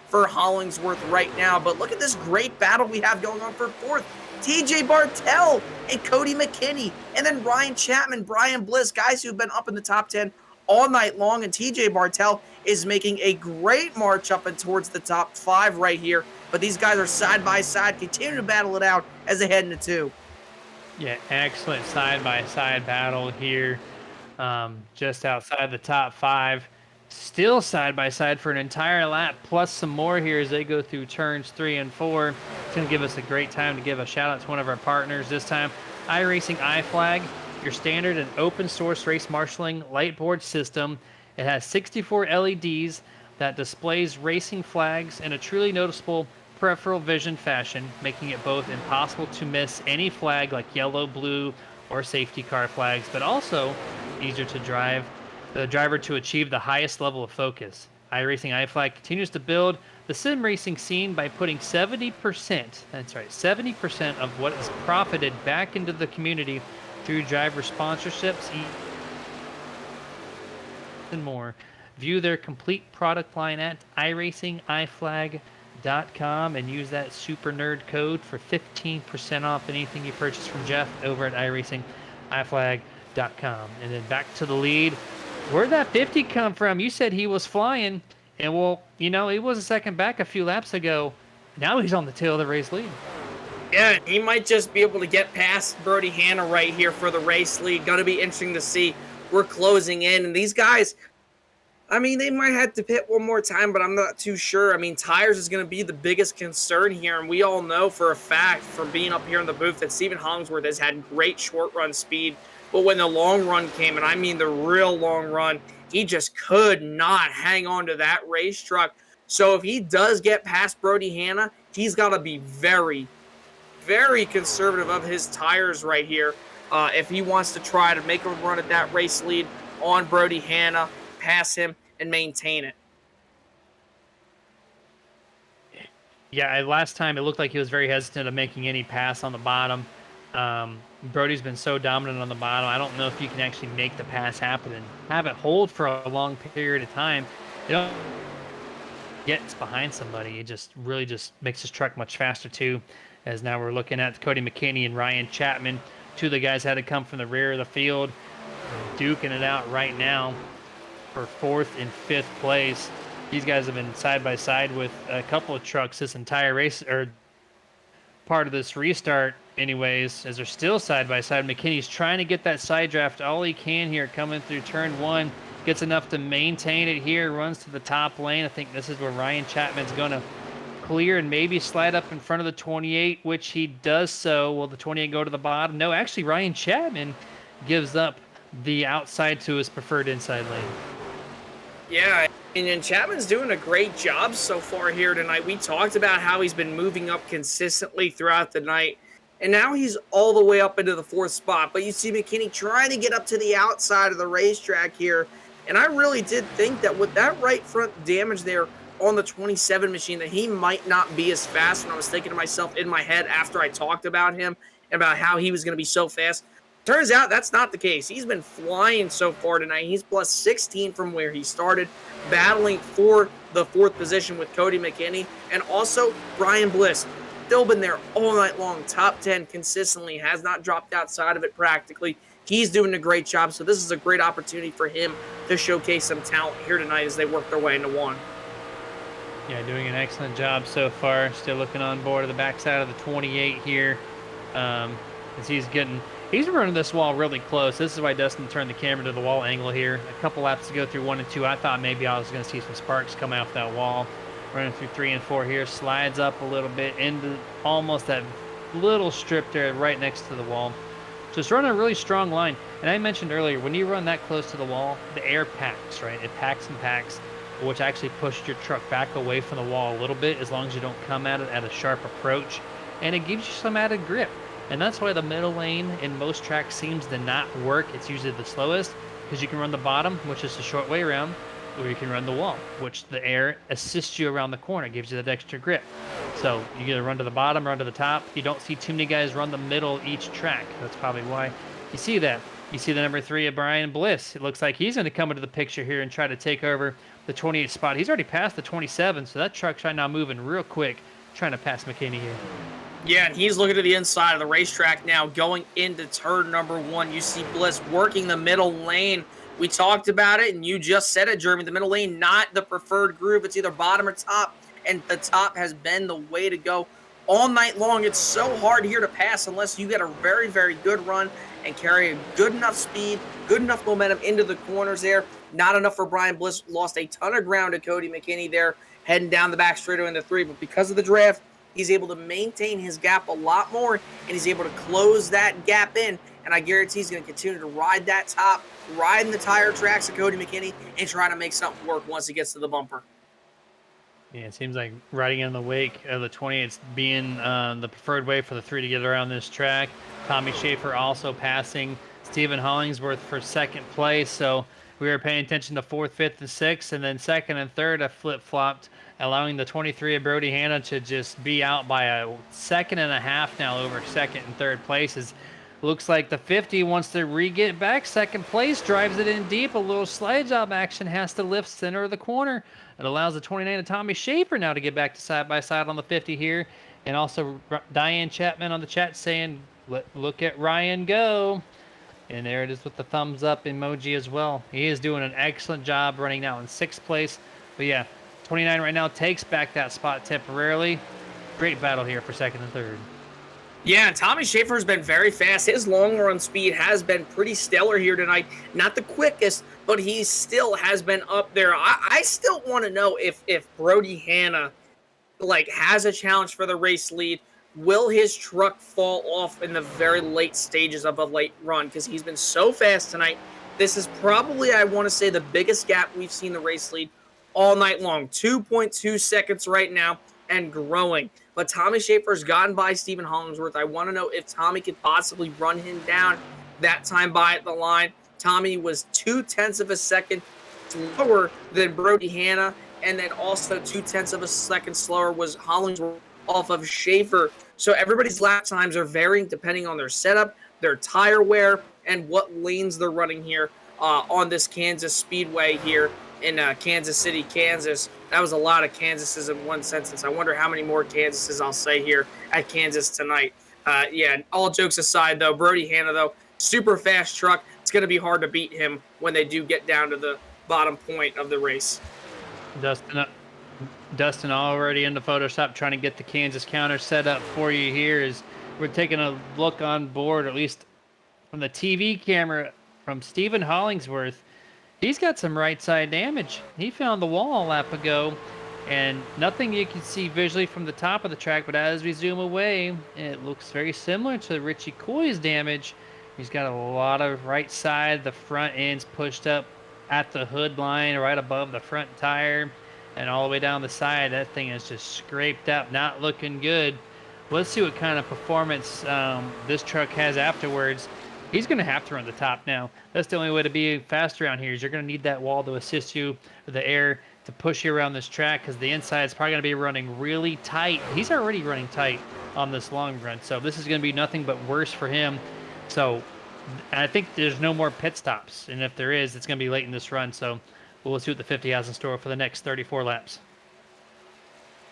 for Hollingsworth right now. But look at this great battle we have going on for 4th. TJ Bartell and Cody McKinney, and then Ryan Chapman, Brian Bliss, guys who've been up in the top 10 all night long. And TJ Bartell is making a great march up and towards the top 5 right here. But these guys are side by side, continuing to battle it out as they head into 2. Yeah, excellent side-by-side battle here. Just outside the top 5. Still side-by-side for an entire lap, plus some more here as they go through turns 3 and 4. It's going to give us a great time to give a shout-out to one of our partners this time, iRacing iFlag, your standard and open-source race marshaling light board system. It has 64 LEDs that displays racing flags in a truly noticeable peripheral vision fashion, making it both impossible to miss any flag like yellow, blue, or safety car flags, but also easier to drive the driver to achieve the highest level of focus. iRacing iFlag continues to build the sim racing scene by putting 70%, that's right, 70% of what is profited back into the community through driver sponsorships and more. View their complete product line at iRacingiflag.com. iRacing.com and use that super nerd code for 15% off anything you purchase from Jeff over at iRacing, iflag.com. And then back to the lead. Where'd that 50 come from? You said he was flying, and well, he was a second back a few laps ago. Now he's on the tail of the race lead. Yeah, he might just be able to get past Brody Hanna right here for the race lead. Going to be interesting to see. We're closing in, and these guys, I mean, they might have to pit one more time, but I'm not too sure. I mean, tires is going to be the biggest concern here, and we all know for a fact from being up here in the booth that Stephen Hollingsworth has had great short run speed, but when the long run came, and I mean the real long run, he just could not hang on to that race truck. So if he does get past Brody Hanna, he's got to be very, very conservative of his tires right here if he wants to try to make a run at that race lead on Brody Hanna, pass him, and maintain it. Yeah, last time it looked like he was very hesitant of making any pass on the bottom. Brody's been so dominant on the bottom. I don't know if you can actually make the pass happen and have it hold for a long period of time. Gets behind somebody, it just really just makes his truck much faster too. As now we're looking at Cody McKinney and Ryan Chapman, two of the guys had to come from the rear of the field, duking it out right now for 4th and 5th place. These guys have been side by side with a couple of trucks this entire race, or part of this restart anyways, as they're still side by side. McKinney's trying to get that side draft all he can here coming through turn 1. Gets enough to maintain it here, runs to the top lane. I think this is where Ryan Chapman's going to clear and maybe slide up in front of the 28, which he does so. Will the 28 go to the bottom? No, actually Ryan Chapman gives up the outside to his preferred inside lane. Yeah, and Chapman's doing a great job so far here tonight. We talked about how he's been moving up consistently throughout the night, and now he's all the way up into the 4th spot. But you see McKinney trying to get up to the outside of the racetrack here, and I really did think that with that right front damage there on the 27 machine, that he might not be as fast. And I was thinking to myself in my head after I talked about him and about how he was going to be so fast. Turns out that's not the case. He's been flying so far tonight. He's plus 16 from where he started, battling for the 4th position with Cody McKinney. And also Brian Bliss, still been there all night long, top 10 consistently, has not dropped outside of it practically. He's doing a great job, so this is a great opportunity for him to showcase some talent here tonight as they work their way into 1. Yeah, doing an excellent job so far. Still looking on board of the backside of the 28 here. As he's running this wall really close. This is why Dustin turned the camera to the wall angle here. A couple laps to go through 1 and 2. I thought maybe I was going to see some sparks come off that wall. Running through 3 and 4 here. Slides up a little bit into almost that little strip there right next to the wall. Just run a really strong line. And I mentioned earlier, when you run that close to the wall, the air packs, right? It packs and packs, which actually pushes your truck back away from the wall a little bit as long as you don't come at it at a sharp approach. And it gives you some added grip. And that's why the middle lane in most tracks seems to not work. It's usually the slowest because you can run the bottom, which is the short way around, or you can run the wall, which the air assists you around the corner, gives you that extra grip. So you either run to the bottom, run to the top. You don't see too many guys run the middle each track. That's probably why you see that. You see the number 3 of Brian Bliss. It looks like he's going to come into the picture here and try to take over the 28 spot. He's already passed the 27, so that truck's right now moving real quick, trying to pass McKinney here. Yeah, and he's looking to the inside of the racetrack now, going into turn number 1. You see Bliss working the middle lane. We talked about it, and you just said it, Jeremy. The middle lane, not the preferred groove. It's either bottom or top, and the top has been the way to go all night long. It's so hard here to pass unless you get a very, very good run and carry a good enough speed, good enough momentum into the corners there. Not enough for Brian Bliss. Lost a ton of ground to Cody McKinney there, heading down the back straightaway into 3. But because of the draft, he's able to maintain his gap a lot more, and he's able to close that gap in. And I guarantee he's going to continue to ride that top, ride in the tire tracks of Cody McKinney, and try to make something work once he gets to the bumper. Yeah, it seems like riding in the wake of the 28 being the preferred way for the 3 to get around this track. Tommy Schaefer also passing Stephen Hollingsworth for 2nd place. So we were paying attention to 4th, 5th, and 6th, and then 2nd and 3rd have flip-flopped, allowing the 23 of Brody Hanna to just be out by a 1.5 seconds now over 2nd and 3rd places. Looks like the 50 wants to re-get back. Second place, drives it in deep. A little slide job action, has to lift center of the corner. It allows the 29 of Tommy Schaefer now to get back to side-by-side on the 50 here. And also Diane Chapman on the chat saying, look at Ryan go. And there it is with the thumbs up emoji as well. He is doing an excellent job running now in 6th place. But yeah, 29 right now takes back that spot temporarily. Great battle here for 2nd and 3rd. Yeah, and Tommy Schaefer has been very fast. His long run speed has been pretty stellar here tonight. Not the quickest, but he still has been up there. I still want to know if Brody Hanna has a challenge for the race lead. Will his truck fall off in the very late stages of a late run? Because he's been so fast tonight. This is probably, I want to say, the biggest gap we've seen the race lead all night long. 2.2 seconds right now and growing. But Tommy Schaefer's gotten by Stephen Hollingsworth. I want to know if Tommy could possibly run him down that time by at the line. Tommy was 0.2 of a second slower than Brody Hanna, and then also 0.2 of a second slower was Hollingsworth off of Schaefer. So everybody's lap times are varying depending on their setup, their tire wear, and what lanes they're running here on this Kansas Speedway here in Kansas City, Kansas. That was a lot of Kansases in one sentence. I wonder how many more Kansases I'll say here at Kansas tonight. Yeah, all jokes aside, though, Brody Hanna, though, super fast truck. It's going to be hard to beat him when they do get down to the bottom point of the race. Dustin already into Photoshop trying to get the Kansas counter set up for you here as we're taking a look on board, or at least from the TV camera from Stephen Hollingsworth. He's got some right side damage. He found the wall a lap ago, and nothing you can see visually from the top of the track, but as we zoom away, it looks very similar to Richie Coy's damage. He's got a lot of right side, the front end's pushed up at the hood line, right above the front tire, and all the way down the side. That thing is just scraped up, not looking good. Let's see what kind of performance this truck has afterwards. He's going to have to run the top now. That's the only way to be fast around here, is you're going to need that wall to assist you, or the air to push you around this track, because the inside is probably going to be running really tight. He's already running tight on this long run, so this is going to be nothing but worse for him. So I think there's no more pit stops, and if there is, it's going to be late in this run. So we'll see what the 50 has in store for the next 34 laps.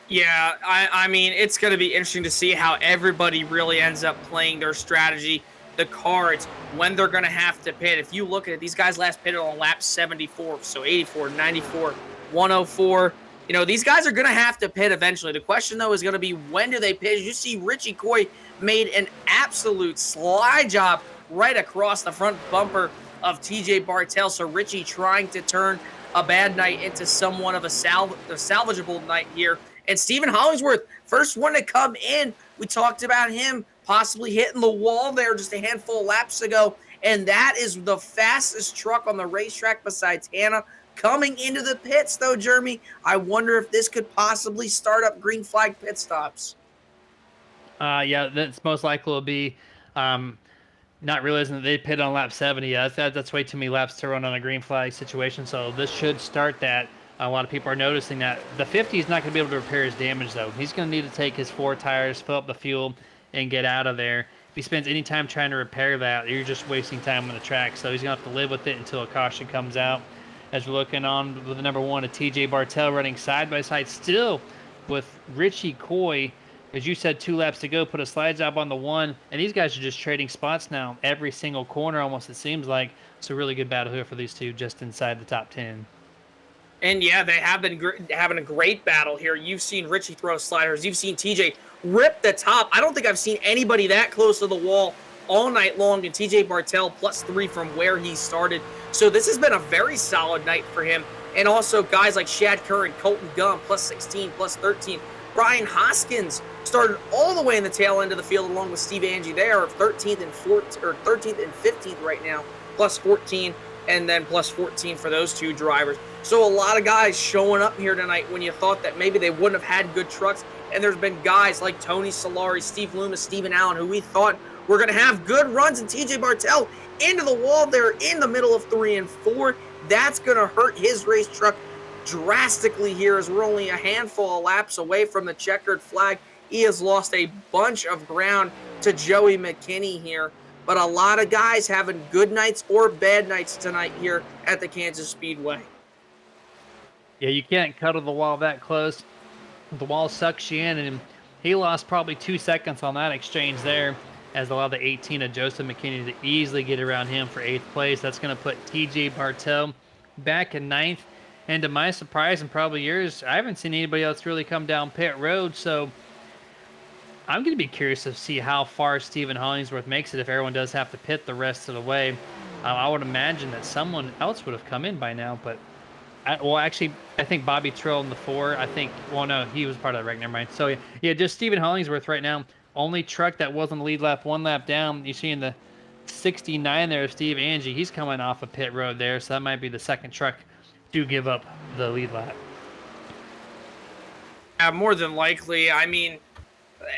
Yeah, I mean, it's going to be interesting to see how everybody really ends up playing their strategy, the cards, when they're going to have to pit. If you look at it, these guys last pitted on lap 74, so 84, 94, 104. You know, these guys are going to have to pit eventually. The question, though, is going to be, when do they pit? You see Richie Coy made an absolute slide job right across the front bumper of TJ Bartel. So Richie trying to turn a bad night into somewhat of a salvageable night here. And Stephen Hollingsworth, first one to come in. We talked about him possibly hitting the wall there just a handful of laps ago. And that is the fastest truck on the racetrack besides Hanna. Coming into the pits, though, Jeremy, I wonder if this could possibly start up green flag pit stops. Yeah, that's most likely will be not realizing that they pit on lap 70. Yeah, that's way too many laps to run on a green flag situation. So this should start that. A lot of people are noticing that. The 50 is not going to be able to repair his damage, though. He's going to need to take his 4 tires, fill up the fuel, and get out of there. If he spends any time trying to repair that, you're just wasting time on the track. So he's going to have to live with it until a caution comes out. As we're looking on with the number 1 of TJ Bartel running side by side still with Richie Coy. As you said, 2 laps to go, put a slide job on the 1, and these guys are just trading spots now. Every single corner, almost, it seems like. It's a really good battle here for these two, just inside the top 10. And yeah, they have been having a great battle here. You've seen Richie throw sliders. You've seen TJ rip the top. I don't think I've seen anybody that close to the wall all night long. And TJ Bartel +3 from where he started. So this has been a very solid night for him. And also guys like Shad Kerr and Colton Gum +16, +13. Brian Hoskins started all the way in the tail end of the field along with Steve Angie. They are 13th and 14th, or 13th and 15th right now, +14, and then +14 for those 2 drivers. So a lot of guys showing up here tonight when you thought that maybe they wouldn't have had good trucks. And there's been guys like Tony Solari, Steve Loomis, Stephen Allen, who we thought were going to have good runs. And TJ Bartel into the wall there in the middle of 3 and 4. That's going to hurt his race truck drastically here, as we're only a handful of laps away from the checkered flag. He has lost a bunch of ground to Joey McKinney here. but a lot of guys having good nights or bad nights tonight here at the Kansas Speedway. Yeah, you can't cuddle the wall that close. The wall sucks you in, and he lost probably 2 seconds on that exchange there, as allowed the 18 of Joseph McKinney to easily get around him for 8th place. That's going to put TJ Bartel back in 9th. And to my surprise, and probably yours, I haven't seen anybody else really come down pit road, so I'm going to be curious to see how far Stephen Hollingsworth makes it if everyone does have to pit the rest of the way. I would imagine that someone else would have come in by now, but actually, I think Bobby Trill in the 4. No, he was part of the wreck. Never mind. So, yeah, just Stephen Hollingsworth right now. Only truck that was on the lead lap, 1 lap down. You see in the 69 there, Steve Angie. He's coming off of pit road there, so that might be the second truck to give up the lead lap. More than likely. I mean,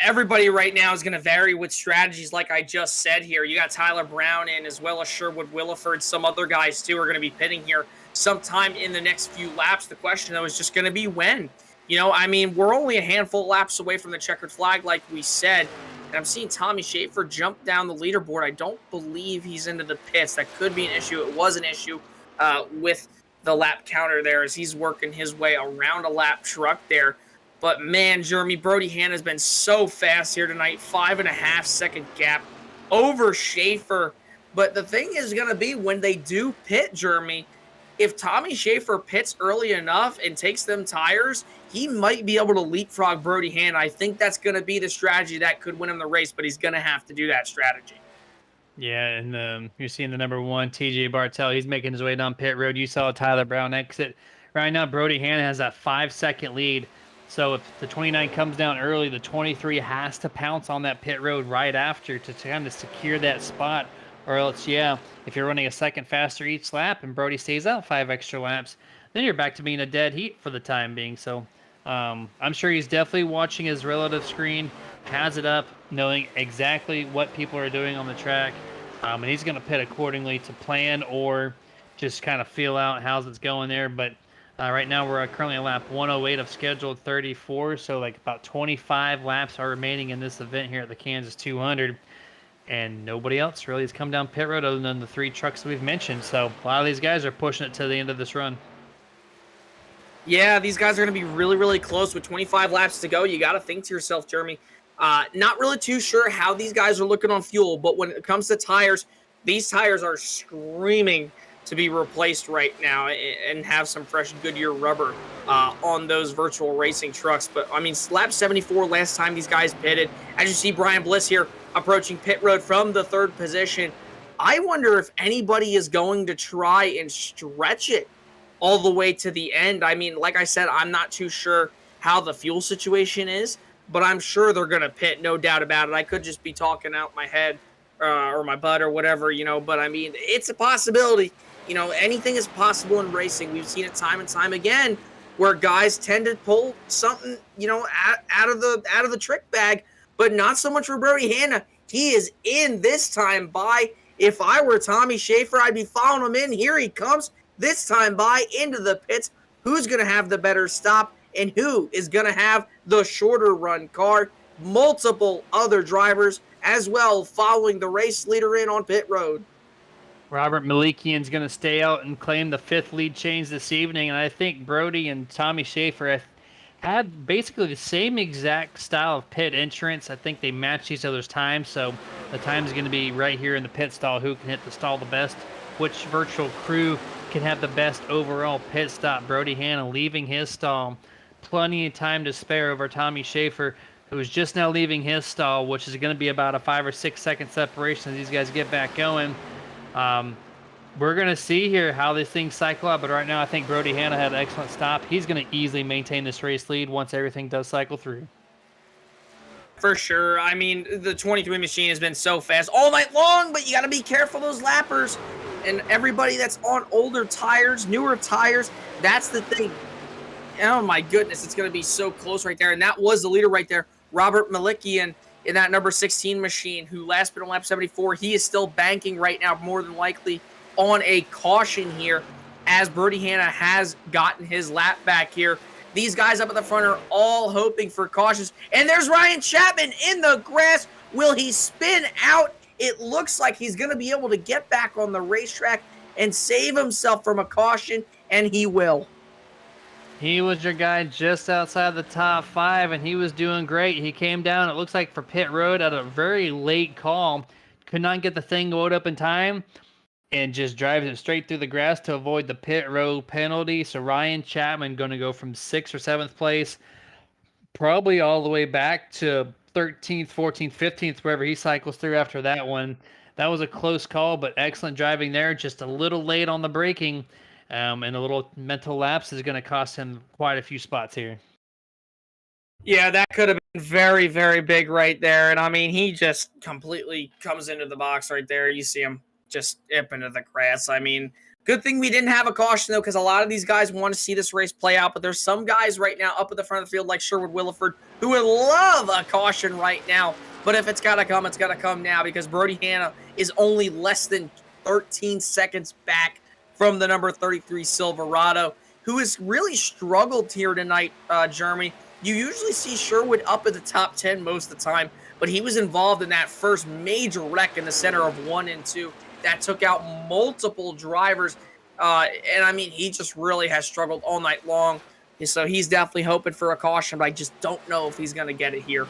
everybody right now is going to vary with strategies like I just said here. You got Tyler Brown in as well as Sherwood Williford. Some other guys, too, are going to be pitting here sometime in the next few laps. The question, though, is just going to be when. I mean, we're only a handful of laps away from the checkered flag, like we said. And I'm seeing Tommy Schaefer jump down the leaderboard. I don't believe he's into the pits. That could be an issue. It was an issue with the lap counter there as he's working his way around a lap truck there. But, man, Jeremy, Brody Hanna's been so fast here tonight. 5.5 second gap over Schaefer. But the thing is going to be when they do pit, Jeremy, if Tommy Schaefer pits early enough and takes them tires, he might be able to leapfrog Brody Hanna. I think that's going to be the strategy that could win him the race, but he's going to have to do that strategy. Yeah, and you're seeing the number 1, TJ Bartel. He's making his way down pit road. You saw Tyler Brown exit. Right now, Brody Hanna has that 5-second lead. So if the 29 comes down early, the 23 has to pounce on that pit road right after to kind of secure that spot. Or else, yeah, if you're running a second faster each lap and Brody stays out 5 extra laps, then you're back to being a dead heat for the time being. So I'm sure he's definitely watching his relative screen, has it up, knowing exactly what people are doing on the track. And he's going to pit accordingly to plan or just kind of feel out how's it's going there. But right now we're currently at lap 108 of scheduled 34. So like about 25 laps are remaining in this event here at the Kansas 200. And nobody else really has come down pit road other than the 3 trucks that we've mentioned. So a lot of these guys are pushing it to the end of this run. Yeah, these guys are going to be really, really close with 25 laps to go. You got to think to yourself, Jeremy, not really too sure how these guys are looking on fuel, but when it comes to tires, these tires are screaming to be replaced right now and have some fresh Goodyear rubber on those virtual racing trucks. But, I mean, lap 74 last time these guys pitted. As you see, Brian Bliss here approaching pit road from the 3rd position. I wonder if anybody is going to try and stretch it all the way to the end. I mean, like I said, I'm not too sure how the fuel situation is, but I'm sure they're going to pit, no doubt about it. I could just be talking out my head or my butt or whatever, but I mean, it's a possibility. Anything is possible in racing. We've seen it time and time again where guys tend to pull something, out of the trick bag, but not so much for Brody Hanna. He is in this time by. If I were Tommy Schaefer, I'd be following him in. Here he comes. This time by into the pits. Who's going to have the better stop and who is going to have the shorter run car? Multiple other drivers as well following the race leader in on pit road. Robert Malikian's going to stay out and claim the 5th lead change this evening. And I think Brody and Tommy Schaefer had basically the same exact style of pit entrance. I think they matched each other's time. So the time is going to be right here in the pit stall. Who can hit the stall the best? Which virtual crew can have the best overall pit stop? Brody Hanna leaving his stall. Plenty of time to spare over Tommy Schaefer, who is just now leaving his stall, which is going to be about a 5 or 6 second separation as these guys get back going. We're going to see here how this thing cycle out, but right now I think Brody Hanna had an excellent stop. He's going to easily maintain this race lead once everything does cycle through. For sure. I mean, the 23 machine has been so fast all night long, but you got to be careful those lappers. And everybody that's on older tires, newer tires, that's the thing. Oh, my goodness, it's going to be so close right there. And that was the leader right there, Robert Malikian, in that number 16 machine, who last bit on lap 74. He is still banking right now, more than likely, on a caution here, as Brody Hanna has gotten his lap back here. These guys up at the front are all hoping for cautions. And there's Ryan Chapman in the grass. Will he spin out it looks like he's going to be able to get back on the racetrack and save himself from a caution, and he will. He was your guy just outside the top 5, and he was doing great. He came down, it looks like, for pit road at a very late call. Could not get the thing loaded up in time, and just drives it straight through the grass to avoid the pit road penalty. So Ryan Chapman going to go from 6th or 7th place, probably all the way back to 13th, 14th, 15th, wherever he cycles through after that one. That was a close call, but excellent driving there. Just a little late on the braking, and a little mental lapse is going to cost him quite a few spots here. Yeah, that could have been very, very big right there. And I mean, he just completely comes into the box right there. You see him just ip into the grass. I mean, good thing we didn't have a caution, though, because a lot of these guys want to see this race play out. But there's some guys right now up at the front of the field, like Sherwood Williford, who would love a caution right now. But if it's got to come, it's got to come now, because Brody Hanna is only less than 13 seconds back from the number 33 Silverado, who has really struggled here tonight, Jeremy. You usually see Sherwood up at the top 10 most of the time, but he was involved in that first major wreck in the center of 1 and 2 that took out multiple drivers. And I mean, he just really has struggled all night long. So he's definitely hoping for a caution, but I just don't know if he's going to get it here.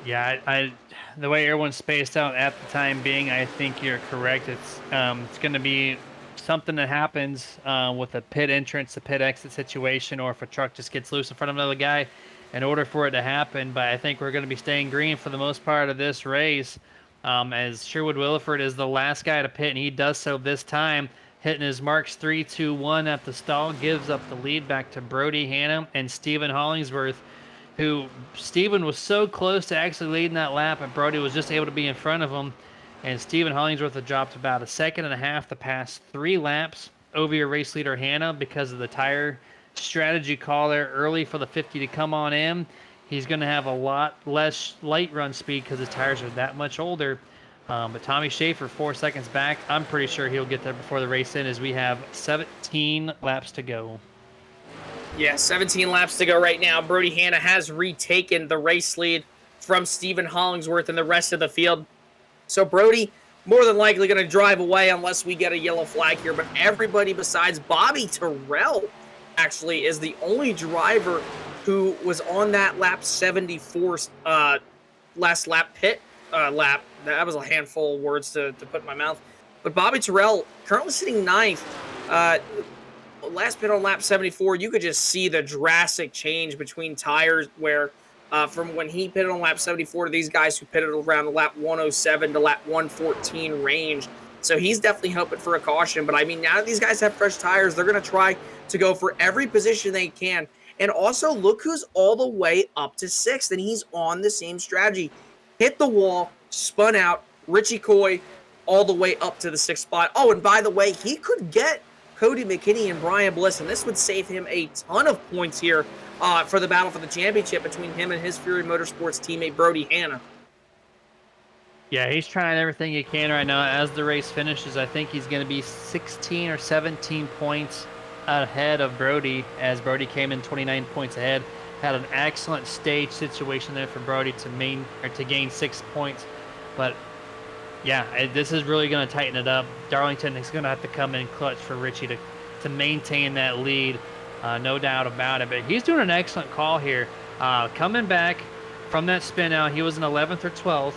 Yeah, the way everyone's spaced out at the time being, I think you're correct. It's going to be something that happens with a pit entrance, a pit exit situation, or if a truck just gets loose in front of another guy in order for it to happen. But I think we're going to be staying green for the most part of this race, as Sherwood Williford is the last guy to pit, and he does so this time, hitting his marks 3, 2, 1 at the stall, gives up the lead back to Brody Hanna and Stephen Hollingsworth, who Stephen was so close to actually leading that lap, and Brody was just able to be in front of him. And Stephen Hollingsworth had dropped about 1.5 seconds the past 3 laps over your race leader Hanna because of the tire strategy call there early for the 50 to come on in. He's going to have a lot less light run speed because his tires are that much older. But Tommy Schaefer 4 seconds back. I'm pretty sure he'll get there before the race ends, as we have 17 laps to go. Yeah, 17 laps to go right now. Brody Hanna has retaken the race lead from Stephen Hollingsworth and the rest of the field. So Brody, more than likely going to drive away unless we get a yellow flag here. But everybody besides Bobby Terrell actually is the only driver who was on that lap 74 last lap pit lap. That was a handful of words to put in my mouth. But Bobby Terrell currently sitting 9th. Last pit on lap 74, you could just see the drastic change between tires where from when he pitted on lap 74 to these guys who pitted around the lap 107 to lap 114 range. So he's definitely hoping for a caution. But I mean, now that these guys have fresh tires, they're going to try to go for every position they can. And also, look who's all the way up to 6th, and he's on the same strategy. Hit the wall, spun out, Richie Coy all the way up to the 6th spot. Oh, and by the way, he could get Cody McKinney and Brian Bliss, and this would save him a ton of points here for the battle for the championship between him and his Fury Motorsports teammate Brody Hanna. Yeah, he's trying everything he can right now. As the race finishes, I think he's going to be 16 or 17 points ahead of Brody, as Brody came in 29 points ahead. Had an excellent stage situation there for Brody to gain 6 points. But yeah, this is really going to tighten it up. Darlington is going to have to come in clutch for Richie to maintain that lead, no doubt about it. But he's doing an excellent call here. Coming back from that spin out, he was in 11th or 12th.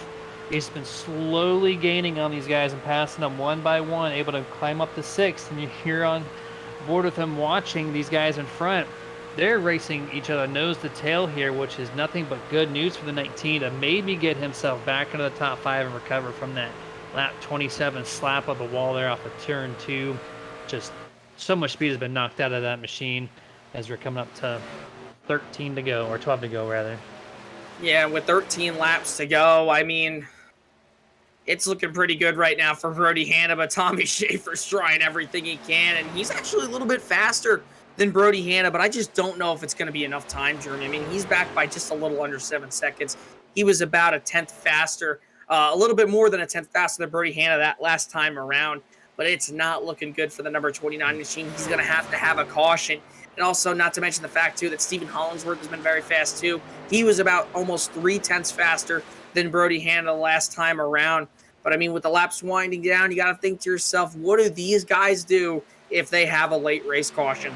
He's been slowly gaining on these guys and passing them one by one, able to climb up to 6th. And you're on board with him watching these guys in front. They're racing each other nose to tail here, which is nothing but good news for the 19 to maybe get himself back into the top 5 and recover from that lap 27 slap of the wall there off of turn 2. Just so much speed has been knocked out of that machine as we're coming up to 13 to go, or 12 to go rather. Yeah, with 13 laps to go, I mean, it's looking pretty good right now for Brody Hanna, but Tommy Schaefer's trying everything he can, and he's actually a little bit faster than Brody Hanna, but I just don't know if it's going to be enough time, Jeremy. I mean, he's back by just a little under 7 seconds. He was about a 10th faster, a little bit more than a 10th faster than Brody Hanna that last time around, but it's not looking good for the number 29 machine. He's going to have a caution. And also, not to mention the fact, too, that Stephen Hollingsworth has been very fast, too. He was about almost 3/10 faster than Brody Hanna last time around. But I mean, with the laps winding down, you got to think to yourself, what do these guys do if they have a late race caution?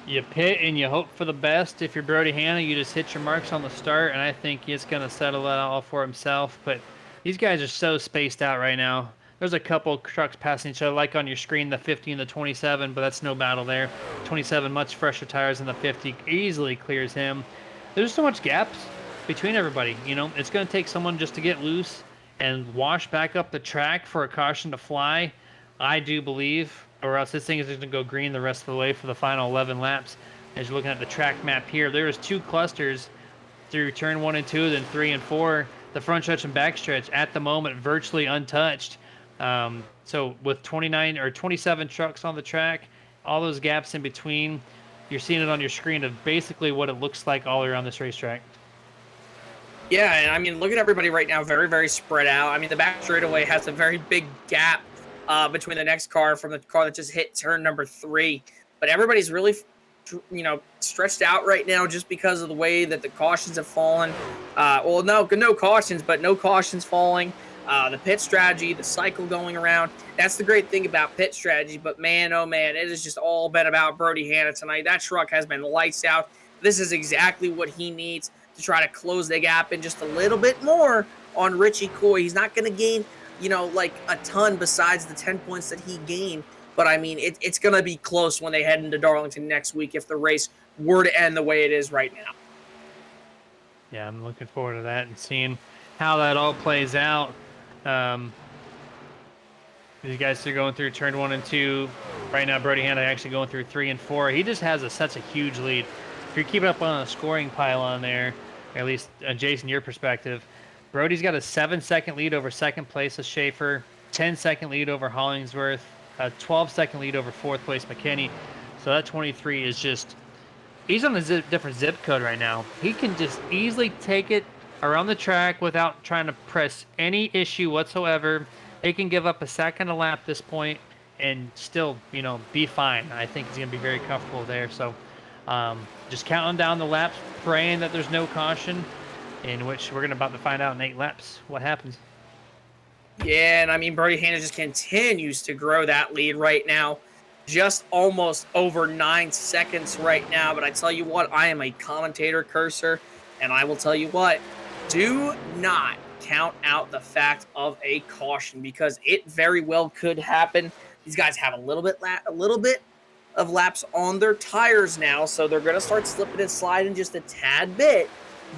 You pit and you hope for the best. If you're Brody Hanna, you just hit your marks on the start, and I think he's going to settle that all for himself. But these guys are so spaced out right now. There's a couple trucks passing each other, like on your screen, the 50 and the 27, but that's no battle there. 27, much fresher tires than the 50, easily clears him. There's so much gaps between everybody. You know, it's going to take someone just to get loose and wash back up the track for a caution to fly, I do believe, or else this thing is going to go green the rest of the way for the final 11 laps. As you're looking at the track map here, there's 2 clusters through turn 1 and 2, then 3 and 4. The front stretch and back stretch at the moment virtually untouched. So with 29 or 27 trucks on the track, all those gaps in between, you're seeing it on your screen of basically what it looks like all around this racetrack. Yeah, and I mean, look at everybody right now, very, very spread out. I mean, the back straightaway has a very big gap between the next car from the car that just hit turn number 3. But everybody's really, stretched out right now just because of the way that the cautions have fallen. Well, no cautions, but no cautions falling. The pit strategy, the cycle going around. That's the great thing about pit strategy. But man, oh man, it has just all been about Brody Hanna tonight. That truck has been lights out. This is exactly what he needs to try to close the gap in just a little bit more on Richie Coy. He's not going to gain, like a ton besides the 10 points that he gained. But I mean, it's going to be close when they head into Darlington next week if the race were to end the way it is right now. Yeah, I'm looking forward to that and seeing how that all plays out. These guys are going through turn 1 and 2. Right now, Brody Hanna actually going through 3 and 4. He just has such a huge lead. If you're keeping up on a scoring pylon there, or at least, Jason, your perspective, Brody's got a 7-second lead over second place of Schaefer, 10-second lead over Hollingsworth, a 12-second lead over fourth place McKinney. So that 23 is just, he's on a different zip code right now. He can just easily take it around the track without trying to press any issue whatsoever. He can give up a second a lap at this point and still, be fine. I think he's going to be very comfortable there. So just counting down the laps, praying that there's no caution, in which we're about to find out in 8 laps what happens. Yeah, and I mean, Brody Hanna just continues to grow that lead right now. Just almost over 9 seconds right now. But I tell you what, I am a commentator cursor, and I will tell you what, do not count out the fact of a caution because it very well could happen. These guys have a little bit of laps on their tires now, so they're going to start slipping and sliding just a tad bit.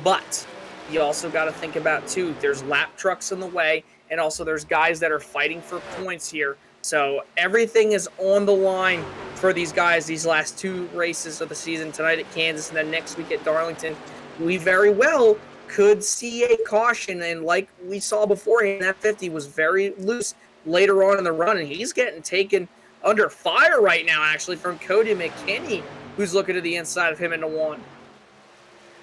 But you also got to think about, too, there's lap trucks in the way, and also there's guys that are fighting for points here. So everything is on the line for these guys these last 2 races of the season, tonight at Kansas and then next week at Darlington. We very well could see a caution, and like we saw beforehand, that 50 was very loose later on in the run, and he's getting taken under fire right now, actually, from Cody McKinney, who's looking to the inside of him into 1.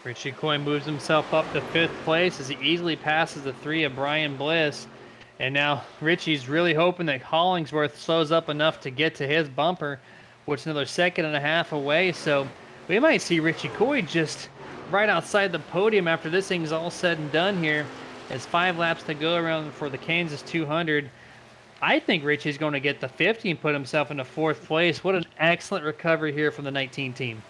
Richie Coy moves himself up to 5th place as he easily passes the 3 of Brian Bliss. And now Richie's really hoping that Hollingsworth slows up enough to get to his bumper, which is another 1.5 seconds away. So we might see Richie Coy just right outside the podium after this thing's all said and done here. As 5 laps to go around for the Kansas 200. I think Richie's going to get the 50 and put himself into 4th place. What an excellent recovery here from the 19 team.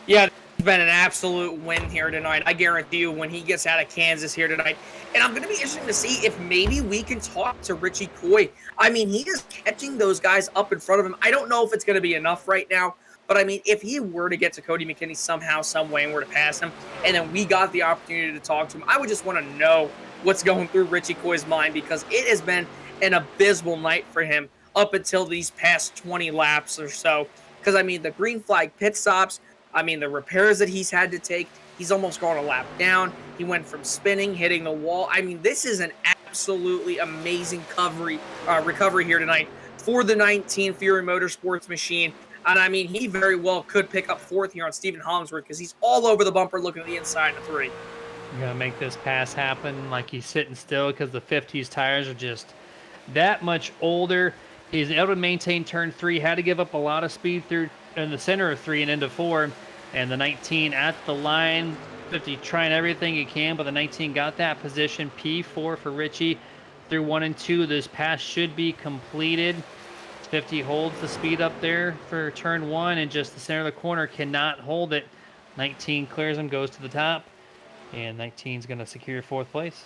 Yeah, it's been an absolute win here tonight. I guarantee you when he gets out of Kansas here tonight. And I'm going to be interested to see if maybe we can talk to Richie Coy. I mean, he is catching those guys up in front of him. I don't know if it's going to be enough right now. But, I mean, if he were to get to Cody McKinney somehow, some way, and were to pass him, and then we got the opportunity to talk to him, I would just want to know what's going through Richie Coy's mind because it has been an abysmal night for him up until these past 20 laps or so. Because, I mean, the green flag pit stops, I mean, the repairs that he's had to take, he's almost gone a lap down. He went from spinning, hitting the wall. I mean, this is an absolutely amazing recovery here tonight for the 19 Fury Motorsports machine. And, I mean, he very well could pick up 4th here on Stephen Hollingsworth because he's all over the bumper looking at the inside of 3. You're going to make this pass happen like he's sitting still because the 50's tires are just that much older. He's able to maintain turn 3, had to give up a lot of speed through in the center of 3 and into 4. And the 19 at the line, 50 trying everything he can, but the 19 got that position. P4 for Richie through 1 and 2. This pass should be completed. 50 holds the speed up there for turn 1, and just the center of the corner cannot hold it. 19 clears him, goes to the top, and 19 is going to secure 4th place.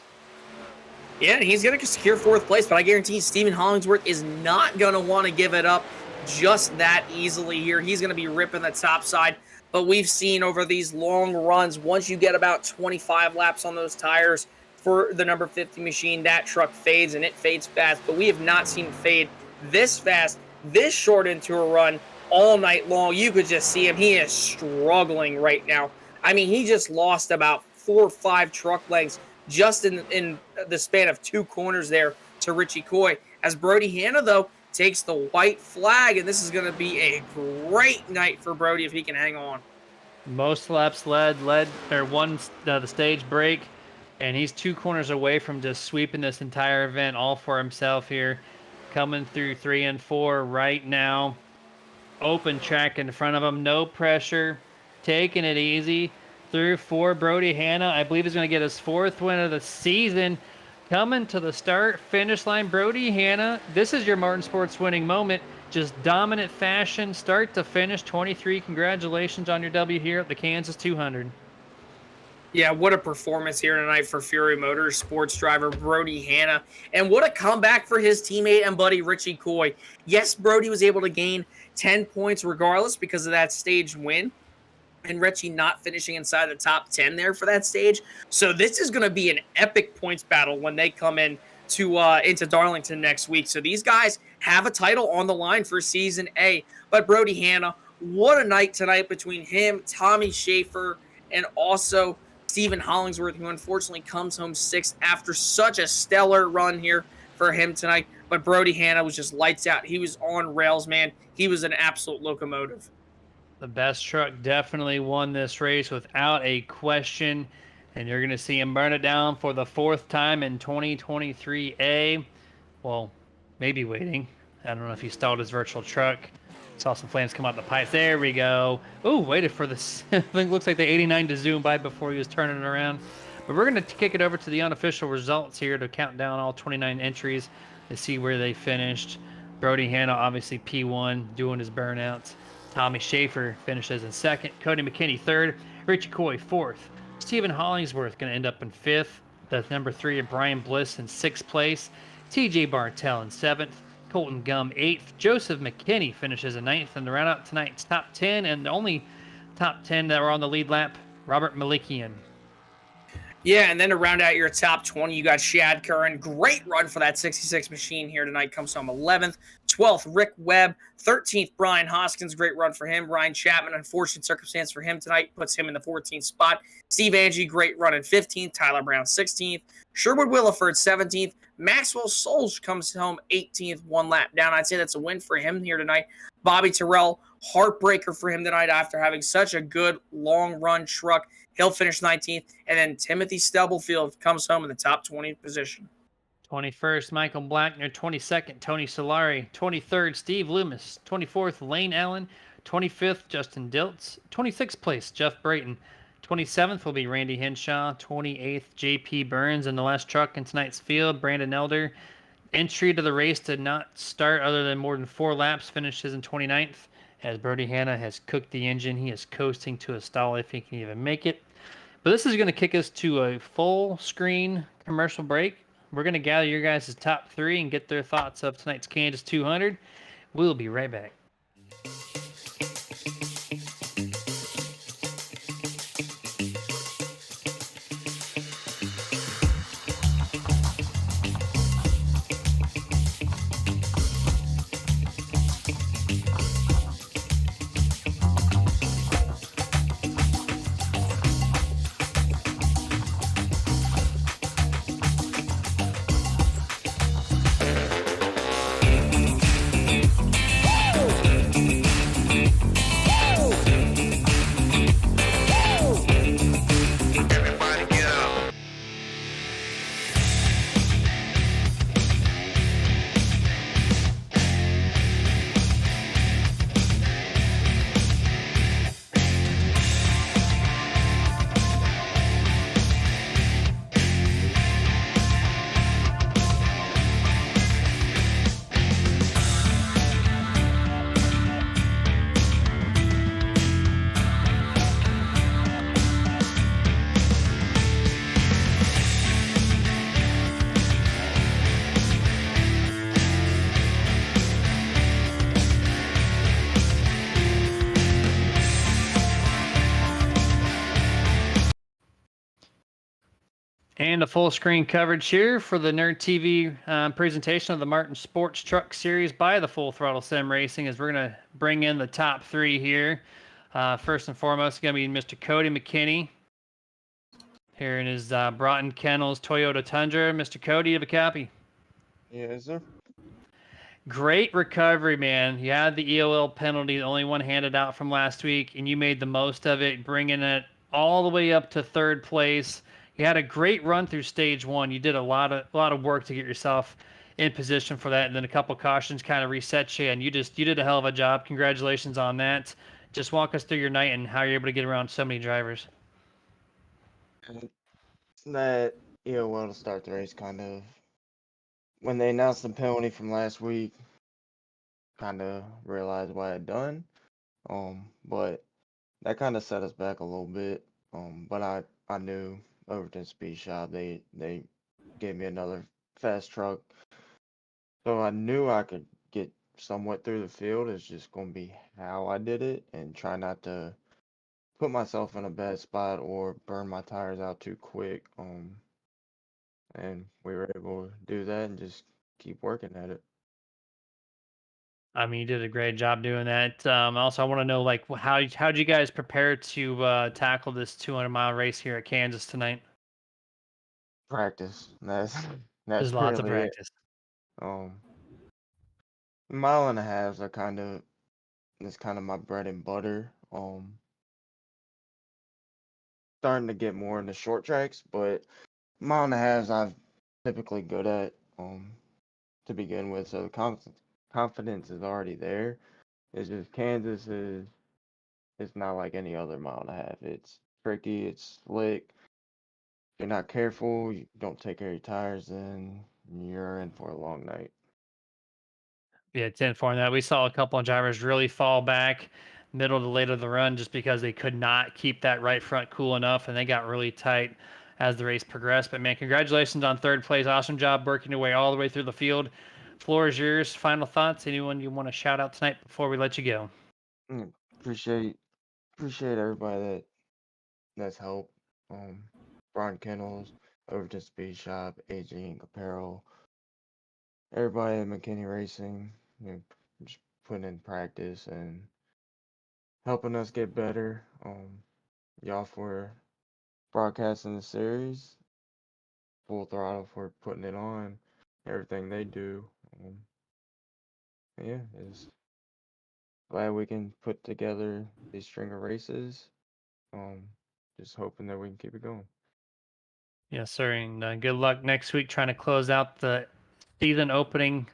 Yeah, he's going to secure 4th place, but I guarantee Stephen Hollingsworth is not going to want to give it up just that easily here. He's going to be ripping the top side, but we've seen over these long runs, once you get about 25 laps on those tires for the number 50 machine, that truck fades, and it fades fast, but we have not seen it fade this fast, this short into a run all night long. You could just see him. He is struggling right now. I mean, he just lost about 4 or 5 truck lengths just in the span of 2 corners there to Richie Coy. As Brody Hanna, though, takes the white flag, and this is going to be a great night for Brody if he can hang on. Most laps won the stage break, and he's 2 corners away from just sweeping this entire event all for himself here. Coming through 3 and 4 right now. Open track in front of him, no pressure, taking it easy. Through 4, Brody Hanna, I believe, is going to get his 4th win of the season. Coming to the start, finish line, Brody Hanna. This is your Martin Sports winning moment. Just dominant fashion, start to finish. 23, congratulations on your W here at the Kansas 200. Yeah, what a performance here tonight for Fury Motors sports driver Brody Hanna. And what a comeback for his teammate and buddy Richie Coy. Yes, Brody was able to gain 10 points regardless because of that stage win, and Richie not finishing inside the top 10 there for that stage. So this is going to be an epic points battle when they come in to into Darlington next week. So these guys have a title on the line for Season A. But Brody Hanna, what a night tonight between him, Tommy Schaefer, and also Stephen Hollingsworth, who unfortunately comes home 6th after such a stellar run here for him tonight. But Brody Hanna was just lights out. He was on rails, man. He was an absolute locomotive. The best truck definitely won this race without a question, and you're going to see him burn it down for the 4th time in 2023A. Well, maybe waiting. I don't know if he stalled his virtual truck. Saw some flames come out the pipes. There we go. Oh, waited for this. I think looks like the 89 to zoom by before he was turning it around. But we're going to kick it over to the unofficial results here to count down all 29 entries to see where they finished. Brody Hanna, obviously P1, doing his burnouts. Tommy Schaefer finishes in 2nd. Cody McKinney 3rd. Richie Coy 4th. Stephen Hollingsworth going to end up in 5th. That's number 3 of Brian Bliss in 6th place. TJ Bartell in 7th. Colton Gum 8th. Joseph McKinney finishes in 9th. And to round out tonight's top 10, and the only top 10 that were on the lead lap, Robert Malikian. Yeah, and then to round out your top 20, you got Shad Curran. Great run for that 66 machine here tonight. Comes home 11th. 12th, Rick Webb. 13th, Brian Hoskins. Great run for him. Ryan Chapman, unfortunate circumstance for him tonight, puts him in the 14th spot. Steve Angie, great run in 15th. Tyler Brown, 16th. Sherwood Williford, 17th. Maxwell Solge comes home 18th, 1 lap down. I'd say that's a win for him here tonight. Bobby Terrell, heartbreaker for him tonight after having such a good long-run truck. He'll finish 19th. And then Timothy Stubblefield comes home in the top 20 position. 21st, Michael Blackner. 22nd, Tony Solari. 23rd, Steve Loomis. 24th, Lane Allen. 25th, Justin Diltz. 26th place, Jeff Brayton. 27th will be Randy Henshaw. 28th, JP Burns in the last truck in tonight's field. Brandon Elder. Entry to the race did not start other than more than 4 laps. Finishes in 29th. As Brody Hanna has cooked the engine, he is coasting to a stall if he can even make it. But this is going to kick us to a full screen commercial break. We're going to gather your guys' top 3 and get their thoughts of tonight's Kansas 200. We'll be right back. And a full screen coverage here for the Nerd TV presentation of the Martin Sports Truck Series by the Full Throttle Sim Racing, as we're going to bring in the top three here. First and foremost, going to be Mr. Cody McKinney here in his Broughton Kennels Toyota Tundra. Mr. Cody, you have a copy? Yes, sir. Great recovery, man. You had the EOL penalty, the only one handed out from last week, and you made the most of it, bringing it all the way up to third place. You had a great run through stage one. You did a lot of work to get yourself in position for that, and then a couple cautions kind of reset you, and you did a hell of a job. Congratulations on that. Just walk us through your night and how you're able to get around so many drivers. That well to start the race, kind of when they announced the penalty from last week, kind of realized what I had done. But that kind of set us back a little bit. But I knew Overton Speed Shop, they gave me another fast truck, so I knew I could get somewhat through the field. It's just gonna be how I did it, and try not to put myself in a bad spot or burn my tires out too quick. And we were able to do that and just keep working at it. I mean, you did a great job doing that. Also, I want to know, like, how'd you guys prepare to tackle this 200-mile race here at Kansas tonight? Practice. That's There's that's lots of really it. practice. Um, mile and a halves are kind of it's kind of my bread and butter. Starting to get more into short tracks, but mile and a halves I've typically good at to begin with, so the confidence is already there. It's just Kansas is it's not like any other mile and a half. It's tricky, it's slick. If you're not careful, you don't take care of your tires, then you're in for a long night. Yeah, 10-4 on that. We saw a couple of drivers really fall back middle to late of the run just because they could not keep that right front cool enough, and they got really tight as the race progressed. But man, congratulations on third place. Awesome job working your way all the way through the field. Floor is yours. Final thoughts? Anyone you want to shout out tonight before we let you go? Mm, appreciate everybody that's helped. Um, Brian Kennels, Overton Speed Shop, AG Ink Apparel, everybody at McKinney Racing, just putting in practice and helping us get better. Y'all for broadcasting the series, Full Throttle for putting it on, everything they do. Um, yeah, it's glad we can put together these string of races. Um, just hoping that we can keep it going. Yes, sir. And good luck next week trying to close out the season opening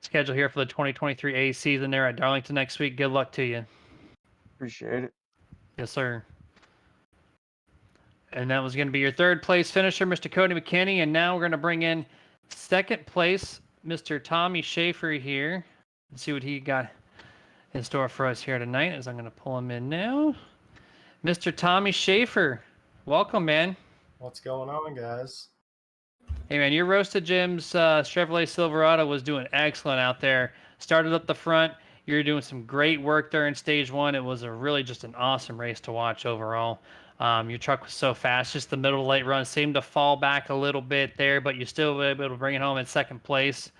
schedule here for the 2023 A season there at Darlington next week. Good luck to you. Appreciate it. Yes, sir. And that was going to be your third place finisher, Mr. Cody McKinney. And now we're going to bring in second place, Mr. Tommy Schaefer here. Let's see what he got in store for us here tonight as I'm going to pull him in now. Mr. Tommy Schaefer, welcome, man. What's going on, guys? Hey, man, your Roasted Gems Chevrolet Silverado was doing excellent out there. Started up the front. You're doing some great work there in stage one. It was really just an awesome race to watch overall. Your truck was so fast. Just the middle to late run seemed to fall back a little bit there, but you still were able to bring it home in second place.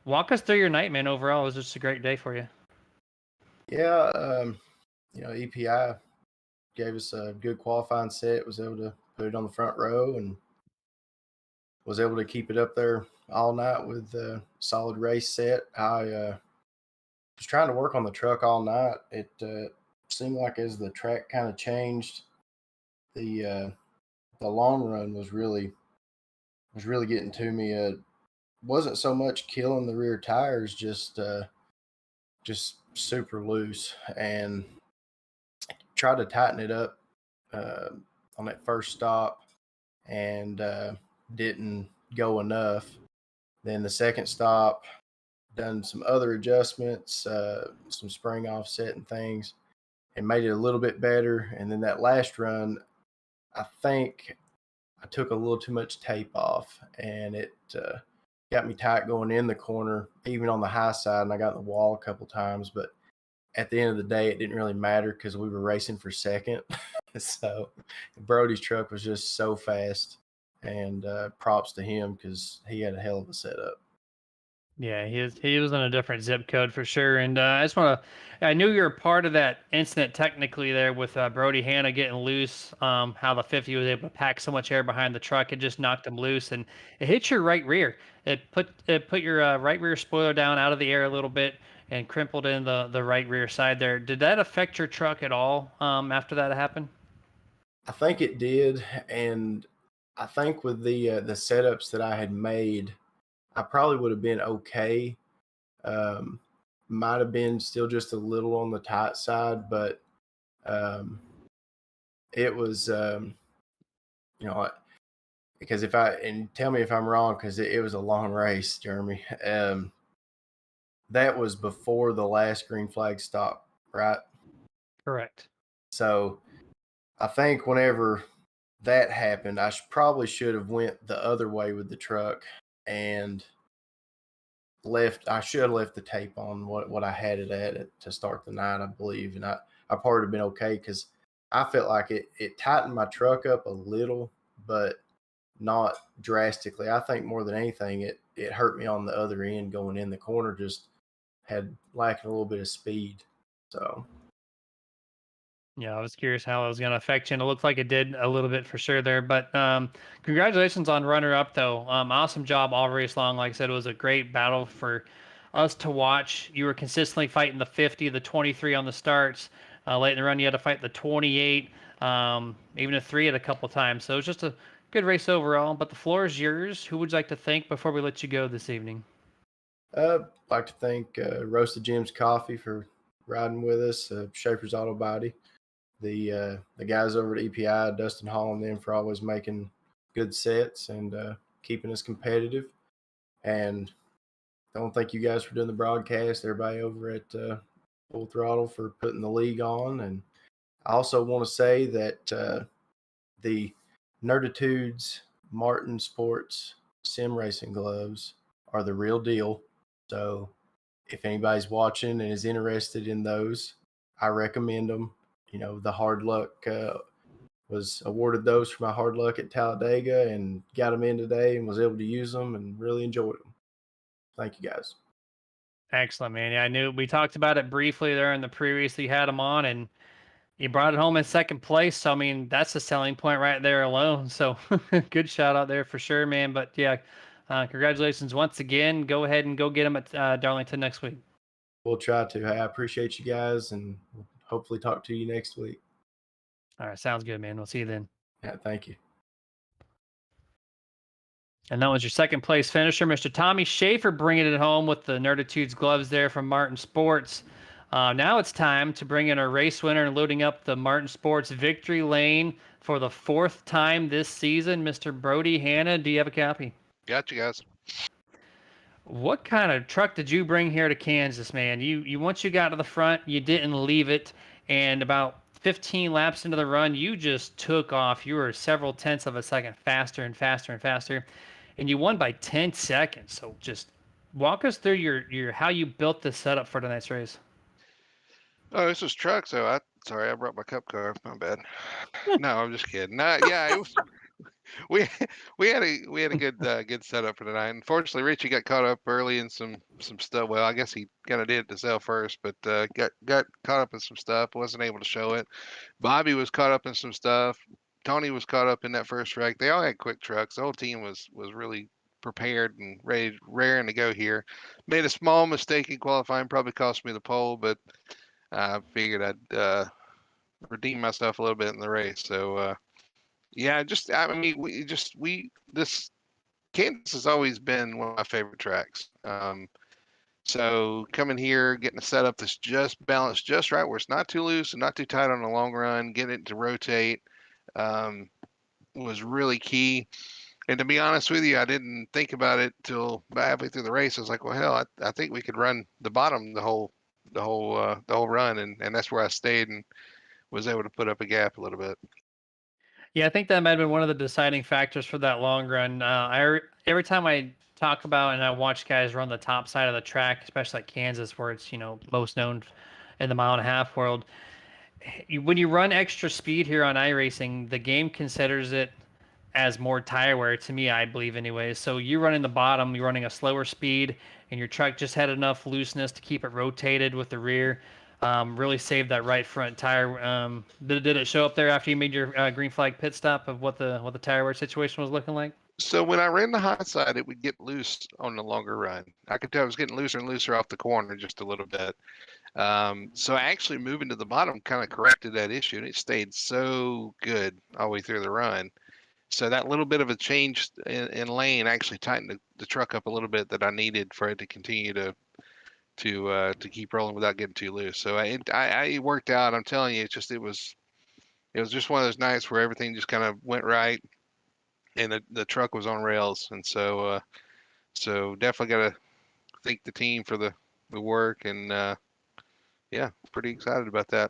Walk us through your night, man. Overall, it was just a great day for you. Yeah, EPI gave us a good qualifying set. Was able to put it on the front row and was able to keep it up there all night with a solid race set. I was trying to work on the truck all night. It seemed like as the track kind of changed, the long run was really getting to me. Wasn't so much killing the rear tires, just super loose, and tried to tighten it up on that first stop, and didn't go enough. Then the second stop, done some other adjustments, some spring offset and things, and made it a little bit better. And then that last run, I think I took a little too much tape off, and it got me tight going in the corner, even on the high side, and I got in the wall a couple times. But at the end of the day, it didn't really matter because we were racing for second. So Brody's truck was just so fast, and props to him because he had a hell of a setup. Yeah, he was on a different zip code for sure. And I just want to, I knew you were part of that incident technically there with Brody Hanna getting loose. How the 50 was able to pack so much air behind the truck, it just knocked him loose, and it hit your right rear. It put your right rear spoiler down out of the air a little bit and crimpled in the right rear side there. Did that affect your truck at all after that happened? I think it did, and I think with the setups that I had made, I probably would have been okay. Um, might have been still just a little on the tight side, but um, it was you know because if I and tell me if I'm wrong because it was a long race, Jeremy. That was before the last green flag stop, right? Correct. So I think whenever that happened, I probably should have went the other way with the truck and left. I should have left the tape on what I had it at to start the night, I believe, and I probably would have been okay because I felt like it tightened my truck up a little, but not drastically. I think more than anything, it hurt me on the other end going in the corner. Just had lacking a little bit of speed. So Yeah, I was curious how it was going to affect you, and it looked like it did a little bit for sure there. But congratulations on runner up, though. Awesome job all race long. Like I said, it was a great battle for us to watch. You were consistently fighting the 50, the 23 on the starts. Late in the run, you had to fight the 28, even a 3 at a couple times. So it was just a good race overall. But the floor is yours. Who would you like to thank before we let you go this evening? like to thank Roasted Jim's Coffee for riding with us, Schaefer's Auto Body, the guys over at EPI, Dustin Hall and them for always making good sets and keeping us competitive. And I don't thank you guys for doing the broadcast. Everybody over at Full Throttle for putting the league on. And I also want to say that the Nerditudes Martin Sports sim racing gloves are the real deal. So if anybody's watching and is interested in those, I recommend them. You know, the hard luck was awarded those for my hard luck at Talladega and got them in today and was able to use them and really enjoyed them. Thank you guys. Excellent, man. Yeah, I knew we talked about it briefly there in the previous that you had him on, and you brought it home in second place. So, I mean, that's a selling point right there alone. So, good shout out there for sure, man. But yeah, congratulations once again. Go ahead and go get them at Darlington next week. We'll try to. Hey, I appreciate you guys and we'll hopefully talk to you next week. All right, sounds good, man. We'll see you then. Yeah, thank you. And that was your second place finisher, Mr. Tommy Schaefer, bringing it home with the Nerditudes gloves there from Martin Sports. Now it's time to bring in our race winner and loading up the Martin Sports victory lane for the fourth time this season, Mr. Brody Hanna. Do you have a copy? Got you guys. What kind of truck did you bring here to Kansas, man? You once you got to the front, you didn't leave it, and about 15 laps into the run, you just took off. You were several tenths of a second faster and faster and faster, and you won by 10 seconds. So just walk us through your how you built this setup for tonight's race. Oh, this was truck. So sorry, I brought my cup car. My bad. No, I'm just kidding. Yeah, it was. We we had a good setup for tonight. Unfortunately, Richie got caught up early in some stuff. Well, I guess he kind of did it to sell first, but got caught up in some stuff. Wasn't able to show it. Bobby was caught up in some stuff. Tony was caught up in that first wreck. They all had quick trucks. The whole team was really prepared and ready, raring to go here. Made a small mistake in qualifying, probably cost me the pole, but I figured I'd redeem myself a little bit in the race. So yeah, I mean, this Kansas has always been one of my favorite tracks. So coming here, getting a setup that's just balanced just right, where it's not too loose and not too tight on the long run, getting it to rotate, was really key. And to be honest with you, I didn't think about it till about halfway through the race. I was like, well, hell, I think we could run the bottom the whole run, and that's where I stayed and was able to put up a gap a little bit. Yeah, I think that might have been one of the deciding factors for that long run. Every time I talk about and I watch guys run the top side of the track, especially like Kansas, where it's most known in the mile and a half world. When you run extra speed here on iRacing, the game considers it as more tire wear to me, I believe anyways. So you're running the bottom, you're running a slower speed, and your truck just had enough looseness to keep it rotated with the rear. Really saved that right front tire. Did it show up there after you made your green flag pit stop of what the tire wear situation was looking like? So when I ran the hot side, it would get loose on the longer run. I could tell it was getting looser and looser off the corner just a little bit. So actually moving to the bottom kind of corrected that issue, and it stayed so good all the way through the run. So that little bit of a change in lane actually tightened the truck up a little bit that I needed for it to continue to keep rolling without getting too loose. So I worked out. I'm telling you, it was just one of those nights where everything just kind of went right, and the truck was on rails. And so definitely got to thank the team for the work, and yeah, pretty excited about that.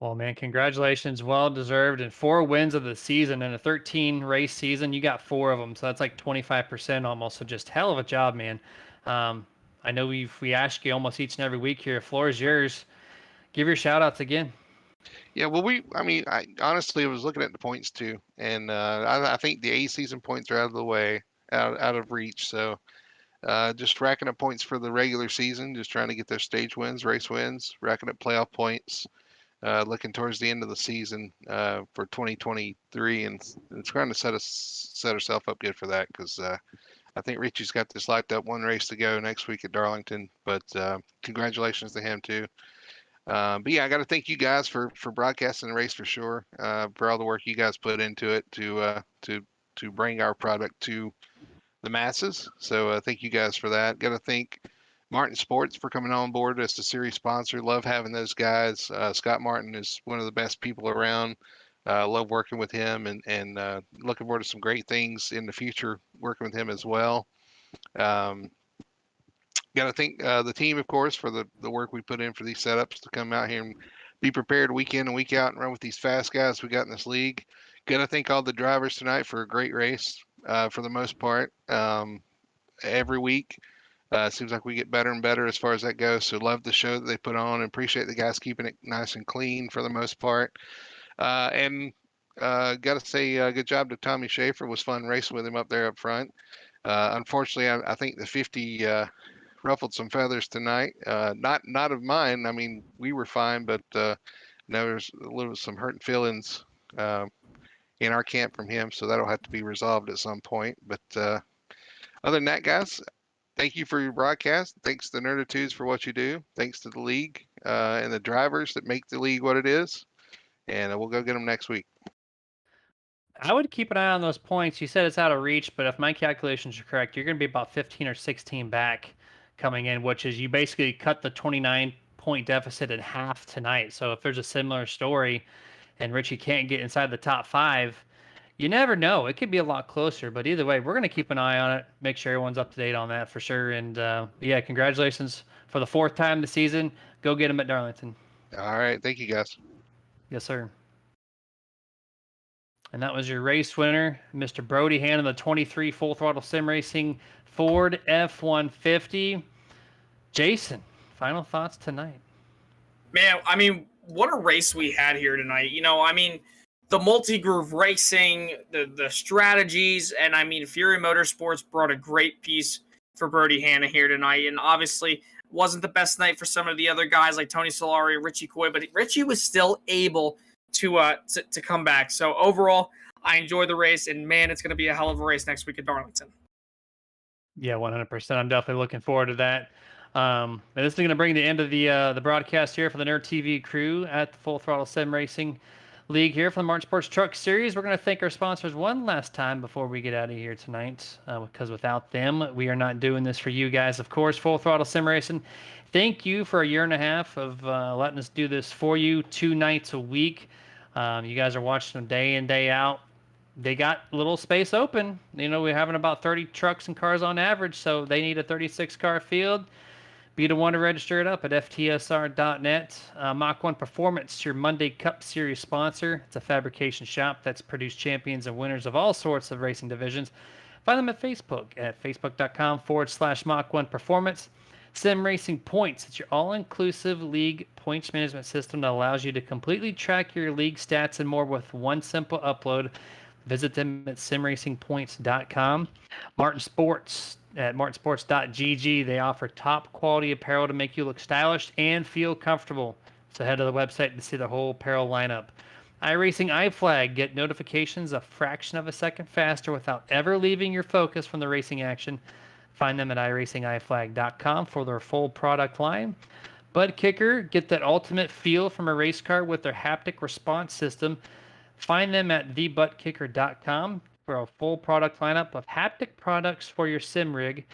Well, man, congratulations. Well deserved. And 4 wins of the season in a 13 race season. You got 4 of them. So that's like 25% almost. So just hell of a job, man. I know we ask you almost each and every week here. Floor is yours. Give your shout outs again. Yeah, well, I honestly was looking at the points too, and I think the A season points are out of the way, out of reach. So just racking up points for the regular season, just trying to get those stage wins, race wins, racking up playoff points. Looking towards the end of the season for 2023, and it's trying to set herself up good for that, because I think Richie's got this locked up, one race to go next week at Darlington. But congratulations to him too. But yeah, I got to thank you guys for broadcasting the race for sure, for all the work you guys put into it to bring our product to the masses. So thank you guys for that. Got to thank Martin Sports for coming on board as the series sponsor. Love having those guys. Scott Martin is one of the best people around. Love working with him, and looking forward to some great things in the future working with him as well. Got to thank the team, of course, for the work we put in for these setups to come out here and be prepared week in and week out and run with these fast guys we got in this league. Got to thank all the drivers tonight for a great race for the most part. Every week, seems like we get better and better as far as that goes. So love the show that they put on, and appreciate the guys keeping it nice and clean for the most part. And got to say good job to Tommy Schaefer. It was fun racing with him up there up front. Unfortunately, I think the 50 ruffled some feathers tonight. Not of mine. I mean, we were fine, but there's some hurting feelings in our camp from him, so that'll have to be resolved at some point. But other than that, guys, thank you for your broadcast. Thanks to Nerditudes for what you do. Thanks to the league and the drivers that make the league what it is. And we'll go get them next week. I would keep an eye on those points. You said it's out of reach, but if my calculations are correct, you're going to be about 15 or 16 back coming in, which is you basically cut the 29-point deficit in half tonight. So if there's a similar story and Richie can't get inside the top 5, you never know. It could be a lot closer, but either way, we're going to keep an eye on it, make sure everyone's up to date on that for sure. And yeah, congratulations for the 4th time this season. Go get them at Darlington. All right. Thank you, guys. Yes, sir. And that was your race winner, Mr. Brody Hand, in the 23 Full Throttle Sim Racing Ford F-150. Jason, final thoughts tonight? Man, I mean, what a race we had here tonight. The multi-groove racing, the strategies, and I mean, Fury Motorsports brought a great piece for Brody Hanna here tonight. And obviously, wasn't the best night for some of the other guys like Tony Solari, Richie Coy, but Richie was still able to come back. So overall, I enjoyed the race, and man, it's going to be a hell of a race next week at Darlington. Yeah, 100%. I'm definitely looking forward to that. And this is going to bring the end of the broadcast here for the Nerd TV crew at the Full Throttle Sim Racing League here for the Martin Sports Truck Series. We're going to thank our sponsors one last time before we get out of here tonight, because without them, we are not doing this for you guys. Of course, Full Throttle Sim Racing, thank you for a year and a half of letting us do this for you 2 nights a week. You guys are watching them day in, day out. They got a little space open. We're having about 30 trucks and cars on average, so they need a 36-car field. Be the one to register it up at FTSR.net. Mach 1 Performance, your Monday Cup Series sponsor. It's a fabrication shop that's produced champions and winners of all sorts of racing divisions. Find them at Facebook at facebook.com/Mach 1 Performance. Sim Racing Points. It's your all-inclusive league points management system that allows you to completely track your league stats and more with one simple upload. Visit them at simracingpoints.com. Martin Sports at martinsports.gg. They offer top quality apparel to make you look stylish and feel comfortable. So head to the website to see the whole apparel lineup. iRacing iFlag. Get notifications a fraction of a second faster without ever leaving your focus from the racing action. Find them at iRacingIFlag.com for their full product line. Bud Kicker. Get that ultimate feel from a race car with their haptic response system. Find them at thebuttkicker.com for a full product lineup of haptic products for your sim rig.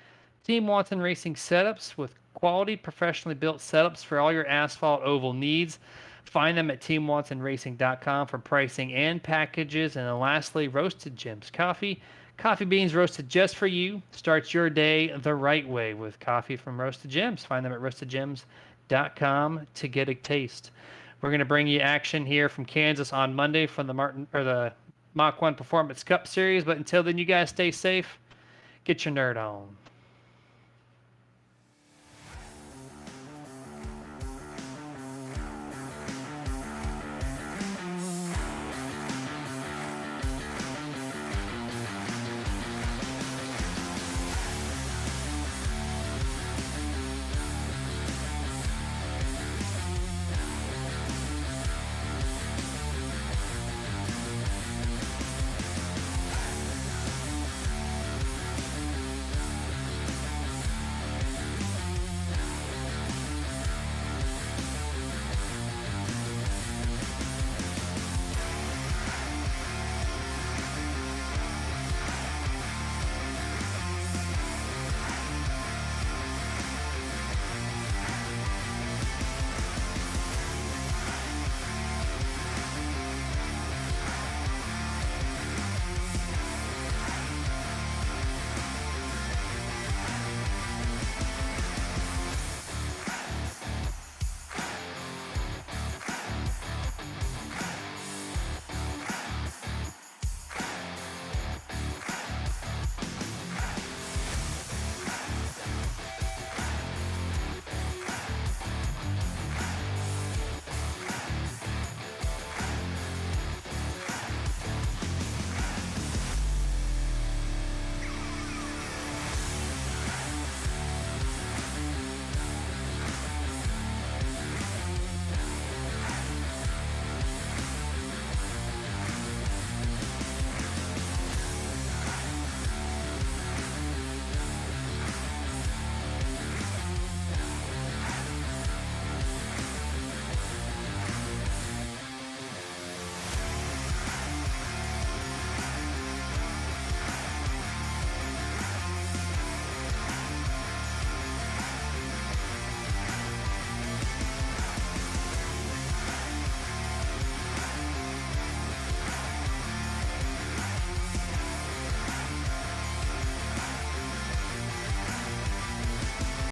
Team Watson Racing setups with quality, professionally built setups for all your asphalt oval needs. Find them at teamwatsonracing.com for pricing and packages. And then lastly, Roasted Gems Coffee. Coffee beans roasted just for you. Starts your day the right way with coffee from Roasted Gems. Find them at roastedgems.com to get a taste. We're going to bring you action here from Kansas on Monday from the Mach 1 Performance Cup Series. But until then, you guys stay safe. Get your nerd on.